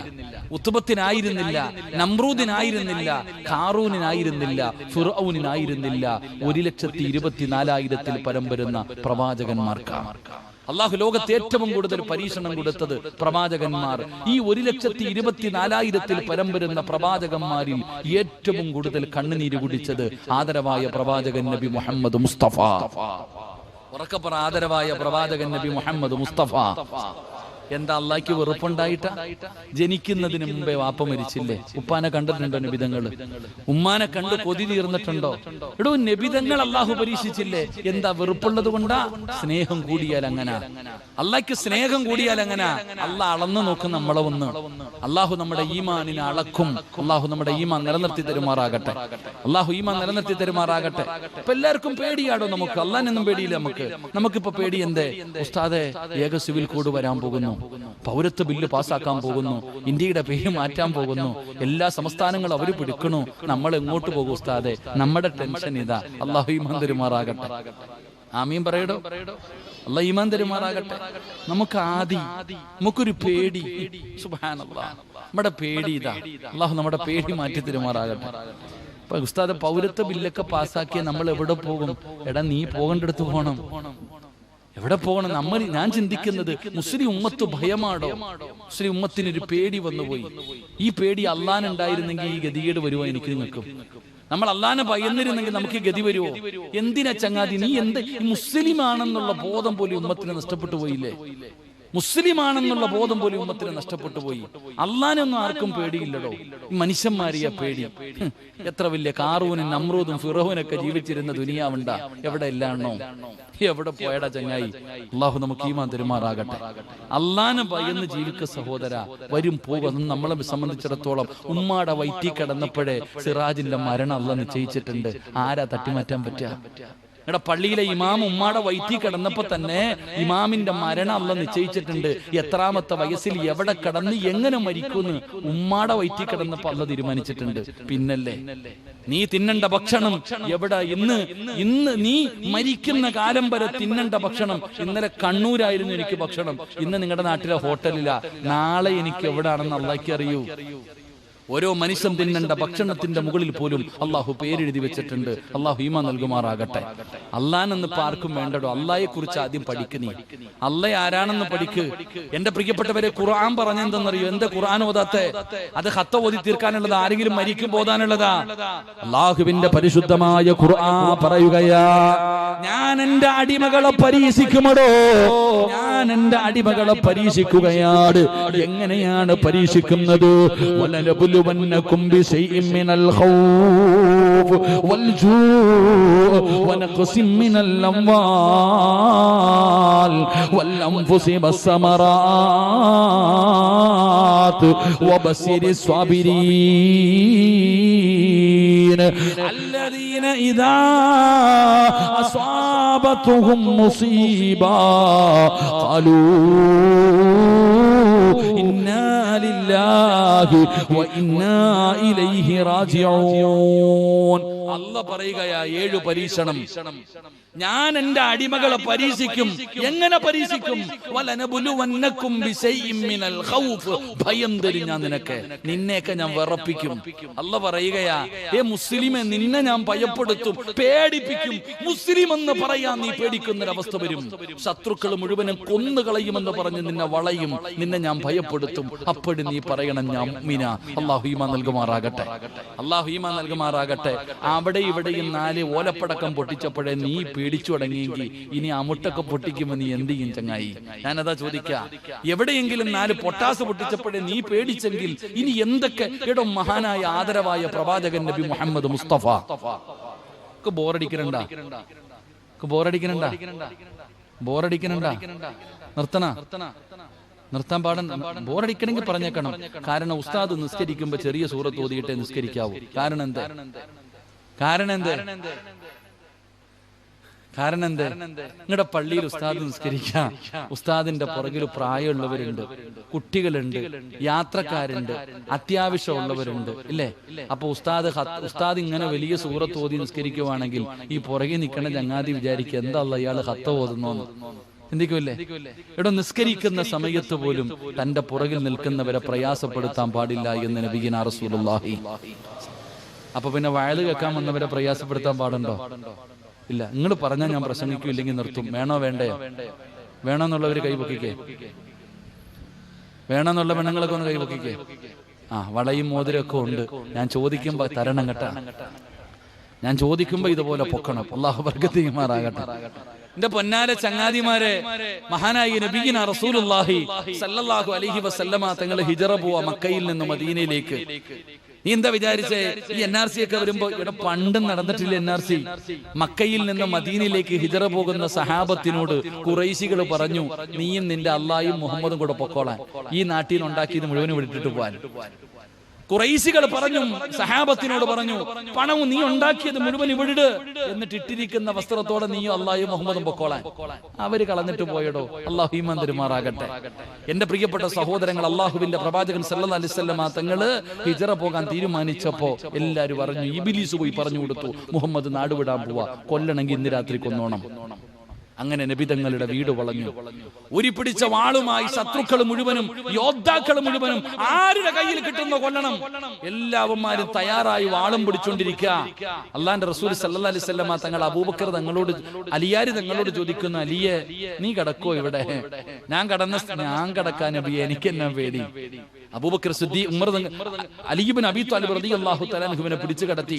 ഉത്ബത്തിനായിരുന്നില്ല, നമ്രൂദിനായിരുന്നില്ല, ഖാറൂനിനായിരുന്നില്ല, ഫിർഔനിനായിരുന്നില്ല. 1,24,000 പരം വരുന്ന പ്രവാചകന്മാർക്കാണ് അല്ലാഹു ലോകത്ത് ഏറ്റവും കൂടുതൽ പരീക്ഷണം കൊടുത്തത് പ്രവാചകന്മാർ. ഈ 1,24,000 പരം വരുന്ന പ്രവാചകന്മാരിൽ ഏറ്റവും കൂടുതൽ കണ്ണുനീര് കുടിച്ചത് ആദരവായ പ്രവാചകൻ നബി മുഹമ്മദ് മുസ്തഫ. ഉറക്കപ്പറ, ആദരവായ പ്രവാചകൻ നബി മുഹമ്മദ് മുസ്തഫ. എന്താ അള്ളാഹ്ക്ക് വെറുപ്പുണ്ടായിട്ടാ? ജനിക്കുന്നതിന് മുമ്പേ വാപ്പ മരിച്ചില്ലേ? ഉപ്പാനെ കണ്ടിട്ടുണ്ടോ നബിതങ്ങള്? ഉമ്മാനെ കണ്ട് കൊതി തീർന്നിട്ടുണ്ടോ? എടോ, നബിതങ്ങൾ അള്ളാഹു പരീക്ഷിച്ചില്ലേ? എന്താ? വെറുപ്പുള്ളത് കൊണ്ടാ? സ്നേഹം കൂടിയാൽ അങ്ങനെ. അള്ളാഹ്ക്ക് സ്നേഹം കൂടിയാൽ അങ്ങനെ. അള്ളാഹ് അളന്നു നോക്കും നമ്മളെ ഒന്ന്. അള്ളാഹു നമ്മുടെ ഈമാനിനെ അളക്കും. അള്ളാഹു നമ്മുടെ ഈമാൻ നിലനിർത്തി തരുമാറാകട്ടെ. അള്ളാഹു ഈമാൻ നിലനിർത്തി തരുമാറാകട്ടെ. ഇപ്പൊ എല്ലാവർക്കും പേടിയാടോ? നമുക്ക് അള്ളാഹിനൊന്നും പേടിയില്ല. നമുക്കിപ്പോ പേടി എന്തേ? ഉസ്താദെ, ഏക സിവിൽ കോഡ് വരാൻ പോകുന്നു, പൗരത്വ ബില്ല് പാസ്സാക്കാൻ പോകുന്നു, ഇന്ത്യയുടെ പേര് മാറ്റാൻ പോകുന്നു, എല്ലാ സംസ്ഥാനങ്ങളും അവര് പിടിക്കണു, നമ്മൾ എങ്ങോട്ട് പോകും ഉസ്താദെ? നമ്മുടെ ടെൻഷൻ ഇതാ. അല്ലാഹു ഈമാൻ തരുമാറാകട്ടെ. ആമീൻ പറയടോ. അല്ലാഹ് ഈമാൻ തരുമാറാകട്ടെ. നമുക്കൊരു പേടി, സുബ്ഹാനല്ലാഹ്, നമ്മുടെ പേടി ഇതാ. അല്ലാഹു നമ്മുടെ പേടി മാറ്റി തരുമാറാകട്ടെ. ഇപ്പൊ ഉസ്താദ് പൗരത്വ ബില്ലൊക്കെ പാസ്സാക്കിയ നമ്മൾ എവിടെ പോകും? എടാ, നീ പോകേണ്ടടുത്ത് പോകണം. എവിടെ പോകണം? ഞാൻ ചിന്തിക്കുന്നത്, മുസ്ലിം ഉമ്മത്ത് ഭയമാടോ? മുസ്ലിം ഉമ്മത്തിനൊരു പേടി വന്നുപോയി. ഈ പേടി അള്ളാനുണ്ടായിരുന്നെങ്കിൽ ഈ ഗതികേട് വരുമോ എനിക്ക് നിങ്ങൾക്കും? നമ്മൾ അള്ളാനെ ഭയന്നിരുന്നെങ്കിൽ നമുക്ക് ഗതി വരുമോ? എന്തിനാ ചങ്ങാതി നീ മുസ്ലിം ആണെന്നുള്ള ബോധം പോലും ഉമ്മത്തിന് നഷ്ടപ്പെട്ടു പോയില്ലേ? മുസ്ലിമാണെന്നുള്ള ബോധം പോലും ഉമ്മത്തിന് നഷ്ടപ്പെട്ടു പോയി. അള്ളാനൊന്നും ആർക്കും പേടിയില്ലടോ. മനുഷ്യന്മാരെയാ പേടി. എത്ര വലിയ കാറൂനും നമ്രൂദും ഫിറോനൊക്കെ ജീവിച്ചിരുന്ന ദുനിയാവുണ്ട? എവിടെ ഇല്ലാണോ? എവിടെ പോയടാ ചങ്ങായി? അള്ളാഹു നമുക്ക് ഈമാൻ തരുമാറാകട്ടെ. അള്ളാനെ ഭയന്ന് ജീവിക്ക സഹോദര. വരും പോകും. നമ്മളെ സംബന്ധിച്ചിടത്തോളം ഉമ്മാടെ വയറ്റി കിടന്നപ്പോഴേ സിറാജിന്റെ മരണം അള്ളാഹ് നിശ്ചയിച്ചിട്ടുണ്ട്. ആരാ തട്ടിമാറ്റാൻ പറ്റുക? എടാ, പള്ളിയിലെ ഇമാം ഉമ്മാടെ വയറ്റി കിടന്നപ്പോ തന്നെ ഇമാമിന്റെ മരണം അള്ളാഹ് നിശ്ചയിച്ചിട്ടുണ്ട്. എത്രാമത്തെ വയസ്സിൽ എവിടെ കിടന്ന് എങ്ങനെ മരിക്കുമെന്ന് ഉമ്മാടെ വയറ്റി കിടന്നപ്പോ അള്ളാഹ് തീരുമാനിച്ചിട്ടുണ്ട്. പിന്നല്ലേ നീ തിന്നണ്ട ഭക്ഷണം എവിടെ? ഇന്ന് നീ മരിക്കുന്ന കാലം വരെ തിന്നണ്ട ഭക്ഷണം. ഇന്നലെ കണ്ണൂരായിരുന്നു എനിക്ക് ഭക്ഷണം, ഇന്ന് നിങ്ങളുടെ നാട്ടിലെ ഹോട്ടലിലാ. നാളെ എനിക്ക് എവിടാണെന്ന് അള്ളാഹ്ക്ക് അറിയൂ. ഓരോ മനുഷ്യൻ തിന്നണ്ട ഭക്ഷണത്തിന്റെ മുകളിൽ പോലും അള്ളാഹു പേരെഴുതി വെച്ചിട്ടുണ്ട്. അള്ളാഹു ഈമാൻ നൽകുമാറാകട്ടെ. അള്ളാനെന്ന് ആർക്കും വേണ്ടടോ. അള്ളാഹയെ കുറിച്ച് ആദ്യം പഠിക്ക്. നീ അള്ളാഹ് ആരാണെന്ന് പഠിക്ക്. എന്റെ പ്രിയപ്പെട്ടവരെ, ഖുർആൻ പറഞ്ഞെന്തെന്നറിയോ? എന്താ ഖുർആൻ ഓതാത്തെ? അത് ഖത്ത ഓതി തീർക്കാനുള്ളത്, ആരെങ്കിലും മരിക്കും ഓതാനുള്ളതാ? അള്ളാഹുവിന്റെ പരിശുദ്ധമായ ഖുർആൻ പറയുകയാ, ഞാൻ എന്റെ അടിമകളെ പരീക്ഷിക്കുമടോ. ഞാൻ എന്റെ അടിമകളെ പരീക്ഷിക്കുകയാണ്. എങ്ങനെയാണ് പരീക്ഷിക്കുന്നത്? وَنَبْلُوَنَّكُمْ بِشَيْءٍ مِّنَ الْخَوْفِ وَالْجُوعِ وَنَقْصٍ مِّنَ الْأَمْوَالِ وَالْأَنفُسِ وَالثَّمَرَاتِ وَبَشِّرِ الصَّابِرِينَ الَّذِينَ إِذَا أَصَابَتْهُمْ مُصِيبَةٌ قَالُوا إِنَّا لِلَّهِ وَإِنَّا إِلَيْهِ راجعون. അല്ലാഹ് പറയുകയാ, 7 പരീക്ഷണം ഞാൻ എന്റെ അടിമകളെ പരീക്ഷിക്കും. എങ്ങനെ പരീക്ഷിക്കും? വലനബുലുവന്നകും ബിശൈഇൻ മിനൽ ഖൗഫ്. ഭയം തരും ഞാൻ നിനക്ക്. നിന്നെയൊക്കെ ഞാൻ വിറപ്പിക്കും. അല്ലാഹ് പറയുകയാ, ഏ മുസ്ലിമേ, നിന്നെ ഞാൻ ഭയപ്പെടുത്തും, പേടിപ്പിക്കും. മുസ്ലിം എന്ന് പറയാൻ നീ പേടിക്കുന്നൊരവസ്ഥ വരും. ശത്രുക്കൾ മുഴുവനും കൊന്നുകളയുമെന്ന് പറഞ്ഞ് നിന്നെ വളയും. നിന്നെ ഞാൻ ഭയപ്പെടുത്തും. അപ്പോഴും നീ പറയണം ഞാൻ മുഅ്മിനാ. അല്ലാഹു ഈമാൻ നൽകുമാറാകട്ടെ. അല്ലാഹു ഈമാൻ നൽകുമാറാകട്ടെ. അവിടെ ഇവിടെയും 4 ഓലപ്പടക്കം പൊട്ടിച്ചപ്പോഴേ നീ പേടിച്ചു തുടങ്ങിയെങ്കിൽ ഇനി അമുട്ടൊക്കെ പൊട്ടിക്കുമ്പോ നീ എന്ത് ചെയ്യും ചങ്ങായി? ഞാനതാ ചോദിക്കാം. എവിടെയെങ്കിലും 4 പൊട്ടാസ് പൊട്ടിച്ചപ്പോഴേ നീ പേടിച്ചെങ്കിൽ ഇനി എന്തൊക്കെ? എടോ, മഹാനായ ആദരവായ പ്രവാചകൻ നബി മുഹമ്മദ് മുസ്തഫ ബോറടിക്കണണ്ട? നിർത്താൻ പാടണ്ട. ബോറടിക്കണമെങ്കിൽ പറഞ്ഞേക്കണം. കാരണം ഉസ്താദ് നിസ്കരിക്കുമ്പോ ചെറിയ സൂറത്ത് ഓതിയിട്ടേ നിസ്കരിക്കാവൂ. കാരണം എന്ത്? നിങ്ങളുടെ പള്ളിയിൽ ഉസ്താദ് നിസ്കരിക്കാം. ഉസ്താദിന്റെ പുറകിൽ പ്രായമുള്ളവരുണ്ട്, കുട്ടികളുണ്ട്, യാത്രക്കാരുണ്ട്, അത്യാവശ്യമുള്ളവരുണ്ട്, ഇല്ലേ? അപ്പൊ ഉസ്താദ് ഇങ്ങനെ വലിയ സൂറത്ത് ഓതി നിസ്കരിക്കുവാണെങ്കിൽ ഈ പുറകെ നിൽക്കണ ചങ്ങാതി വിചാരിക്കുക, എന്താ ഇയാള് ഖത്ത ഓതുന്നോന്ന് ചിന്തിക്കൂല്ലേ? ഇവിടെ നിസ്കരിക്കുന്ന സമയത്ത് പോലും തന്റെ പുറകിൽ നിൽക്കുന്നവരെ പ്രയാസപ്പെടുത്താൻ പാടില്ല എന്ന് നബിയുനാ റസൂലുള്ളാഹി. അപ്പൊ പിന്നെ വയല് കേൾക്കാൻ വന്നവരെ പ്രയാസപ്പെടുത്താൻ പാടുണ്ടോ? ഇല്ല. നിങ്ങൾ പറഞ്ഞാൽ ഞാൻ പ്രസംഗിക്കും, ഇല്ലെങ്കിൽ നിർത്തും. വേണോ വേണ്ടയോ? വേണമെന്നുള്ളവര് കൈപൊക്കിക്കേ. വേണമെന്നുള്ള പെണ്ണുങ്ങളൊക്കെ ഒന്ന് കൈപൊക്കിക്കേ. വളയും മോതിരൊക്കെ ഉണ്ട്. ഞാൻ ചോദിക്കുമ്പോ തരണം കേട്ടാ. ഞാൻ ചോദിക്കുമ്പോ ഇതുപോലെ പൊക്കണം. അല്ലാഹു ബർക്കത്ത് ചെയ്യുമാറാകട്ടെ. എന്റെ പൊന്നാര ചങ്ങാതിമാരെ, മഹാനായ നബിയുനാ റസൂലുള്ളാഹി സല്ലല്ലാഹു അലൈഹി വസല്ലമ തങ്ങൾ ഹിജറ പോവാ മക്കയിൽ നിന്ന് മദീനയിലേക്ക്. നീ എന്താ വിചാരിച്ചേ? ഈ NRC ഒക്കെ വരുമ്പോ ഇവിടെ പണ്ടും നടന്നിട്ടില്ല NRC. മക്കയിൽ നിന്ന് മദീനയിലേക്ക് ഹിജറ പോകുന്ന സഹാബത്തിനോട് ഖുറൈശികൾ പറഞ്ഞു, നീയും നിന്റെ അള്ളാഹും മുഹമ്മദും കൂടെ പൊക്കോളാൻ, ഈ നാട്ടിൽ ഉണ്ടാക്കിയത് മുഴുവനും വിട്ടിട്ട് പോവാൻ. ഖുറൈശികൾ പറഞ്ഞു, സഹാബത്തിനോട് പറഞ്ഞു, പണവും നീ ഉണ്ടാക്കിയത് മുഴുവൻ ഇവിട്, എന്നിട്ട് ഇട്ടിരിക്കുന്ന വസ്ത്രത്തോടെ നീയും അള്ളാഹും മുഹമ്മദും പൊക്കോളാൻ. അവര് കളഞ്ഞിട്ട് പോയടോ. അള്ളാഹു ഈമാൻ തരുമാറാകട്ടെ. എന്റെ പ്രിയപ്പെട്ട സഹോദരങ്ങൾ, അള്ളാഹുവിന്റെ പ്രവാചകൻ സല്ലല്ലാഹു അലൈഹി വസല്ലമ തങ്ങള് ഹിജറ പോകാൻ തീരുമാനിച്ചപ്പോ എല്ലാരും പറഞ്ഞു, ഇബ്ലീസ് പോയി പറഞ്ഞു കൊടുത്തു, മുഹമ്മദ് നാടുവിടാൻ പോവാ, കൊല്ലണമെങ്കിൽ ഇന്ന് രാത്രി കൊന്നോണം. അങ്ങനെ നബിതങ്ങളുടെ വീട് വളഞ്ഞു. ഉരിപിടിച്ച വാളുമായി ശത്രുക്കൾ മുഴുവനും യോദ്ധാക്കൾ മുഴുവനും ആരുടെ കയ്യിൽ കിട്ടുന്ന കൊല്ലണം എല്ലാവന്മാരും തയ്യാറായി വാളും പിടിച്ചോണ്ടിരിക്കുക. അള്ളാന്റെ റസൂൽ സല്ലല്ലാഹു അലൈഹി വസല്ലമ തങ്ങൾ അബൂബക്കർ തങ്ങളോട് അലിയാരി തങ്ങളോട് ചോദിക്കുന്നു, അലിയെ നീ കിടക്കോ ഇവിടെ? ഞാൻ കിടക്കാൻ നബിയെ, എനിക്ക് എന്നാ പേടി? അബൂബക്കർ സിദ്ദീഖ് ഉമർ അലി ഇബ്നു അബീ ത്വാലിബ് റളിയല്ലാഹു തആല അൻഹുവിനെ പിടിച്ചു കടത്തി.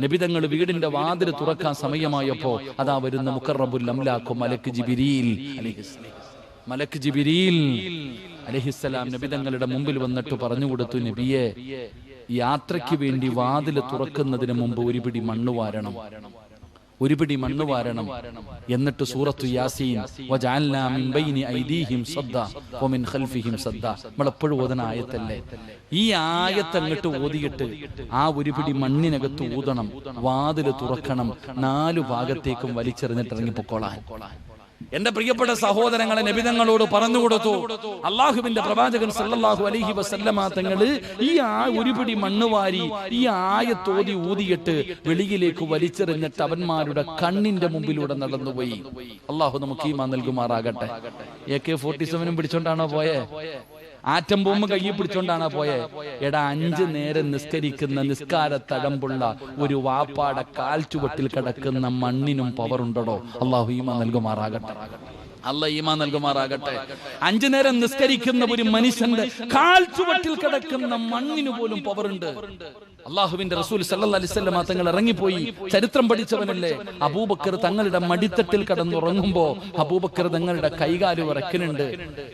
നബി തങ്ങൾ വീടിന്റെ വാതിൽ തുറക്കാൻ സമയമായപ്പോ അതാ വരുന്ന മുഖറബുൽ അംലാഖ് മലക്ക് ജിബ്രീൽ അലൈഹിസ്സലാം നബി തങ്ങളുടെ മുമ്പിൽ വന്നിട്ട് പറഞ്ഞു കൊടുത്തു, നബിയെ, യാത്രയ്ക്ക് വേണ്ടി വാതിൽ തുറക്കുന്നതിന് മുമ്പ് ഒരു പിടി മണ്ണ് വാരണം. എന്നിട്ട് സൂറത്തു യാസീൻ വജഅൽനാ മിൻ ബൈനി ഐദീഹിം സദ്ദ വമിൻ ഖൽഫിഹിം സദ്ദ നമ്മളെപ്പോഴും ഓതുന്ന ആയത്തല്ലേ. ഈ ആയത്ത് അങ്ങോട്ട് ഓതിയിട്ട് ആ ഒരു പിടി മണ്ണിനകത്ത് ഊതണം, വാതിൽ തുറക്കണം, 4 ഭാഗത്തേക്കും വലിച്ചെറിഞ്ഞിട്ട് ഇറങ്ങിപ്പോക്കോളാൻ. എന്റെ പ്രിയപ്പെട്ട സഹോദരങ്ങളെ, നബിതങ്ങളോട് പറഞ്ഞു കൊടുത്തു. അള്ളാഹുവിന്റെ പ്രവാചകൻ സല്ലല്ലാഹു അലൈഹി വസല്ലമ തങ്ങള് ഈ ഒരു പിടി മണ്ണ് വാരി ഈ ആയത്തോതി ഊതിയിട്ട് വെളിയിലേക്ക് വലിച്ചെറിഞ്ഞിട്ട് അവന്മാരുടെ കണ്ണിന്റെ മുമ്പിലൂടെ നടന്നുപോയി. അള്ളാഹു നമുക്ക് ഈമാൻ നൽകുമാറാകട്ടെ. AK-47 പിടിച്ചോണ്ടാണോ പോയേ? ആറ്റം ബോംബ് കയ്യിൽ പിടിച്ചോണ്ടാണോ പോയെ? 5 നേരം നിസ്കരിക്കുന്ന നിസ്കാര തഴമ്പുള്ള ഒരു വാപ്പാടെ കാൽ ചുവട്ടിൽ കിടക്കുന്ന മണ്ണിനും പവറുണ്ടോ? അള്ളാഹു ഈമാൻ നൽകുമാറാകട്ടെ. 5 നേരം നിസ്കരിക്കുന്ന ഒരു മനുഷ്യന്റെ കാൽ ചുവട്ടിൽ കിടക്കുന്ന മണ്ണിന് പോലും പവറുണ്ട്. അള്ളാഹുവിന്റെ റസൂൽ സല്ലല്ലാഹു അലൈഹി വസല്ലം തങ്ങൾ ഇറങ്ങിപ്പോയി. ചരിത്രം പഠിച്ചവനല്ലേ. അബൂബക്കർ തങ്ങളുടെ മടിത്തട്ടിൽ കടന്നുറങ്ങുമ്പോ അബൂബക്കർ തങ്ങളുടെ കൈകാല് വിറക്കുന്നുണ്ട്.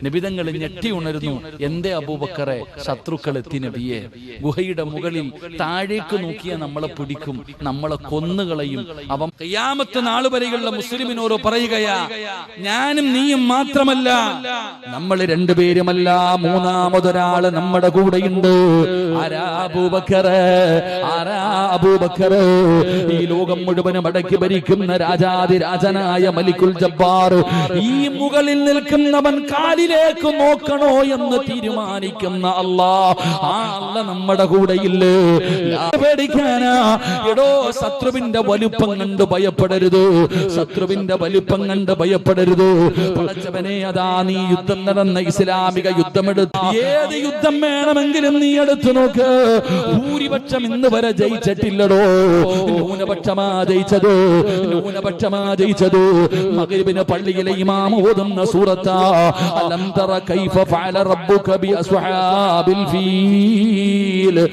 നബിതങ്ങൾ ഞെട്ടി ഉണരുന്നു. എന്തേ അബൂബക്കറെ? ശത്രുക്കൾ എത്തി നബിയെ. ഗുഹയുടെ മുകളിൽ താഴേക്ക് നോക്കിയ നമ്മളെ പിടിക്കും, നമ്മളെ കൊന്നുകളയും. അവൻ ഖിയാമത്ത് നാൾ വരെയുള്ള മുസ്ലിമിനോട് പറയുകയാ, ഞാനും നീയും മാത്രമല്ല, നമ്മൾ രണ്ടുപേരുമല്ല, മൂന്നാമതൊരാള് നമ്മുടെ കൂടെയുണ്ട്. ആരാ? അബൂബക്കർ. ഈ ലോകം മുഴുവനും അടക്കി ഭരിക്കുന്ന രാജാതിരാജനായ മലിക്കുൽ ജബ്ബാർ. ഈ മുകളിൽ നിൽക്കുന്നവൻ കാലിലേക്ക് നോക്കണോ എന്ന് തീരുമാനിക്കുന്ന അല്ലാഹ്. ആ അല്ലാഹ് നമ്മുടെ കൂടെയില്ലേ? പേടിക്കാനാ? എടോ, ശത്രുവിന്റെ വലുപ്പം കണ്ട് ഭയപ്പെടരുത്. ശത്രുവിന്റെ വലുപ്പം കണ്ട് ഭയപ്പെടരുത്. പടച്ചവനെ, അതാ നീ യുദ്ധം നടന്ന ഇസ്ലാമിക യുദ്ധമെടുത്ത് ഏത് യുദ്ധം വേണമെങ്കിലും നീ എടുത്തു നോക്ക്. ഭൂരിപക്ഷം ഇന്ന് വരെ ജയിച്ചിട്ടില്ലടോ. ന്യൂനപക്ഷമാ ജയിച്ചത്. മഗ്രിബിന് പള്ളിയിലെ ഇമാം ഓതുന്ന സൂറത്താ അലം തറ കൈഫ ഫഅല റബ്ബുക ബി അസ്ഹാബിൽ ഫീൽ.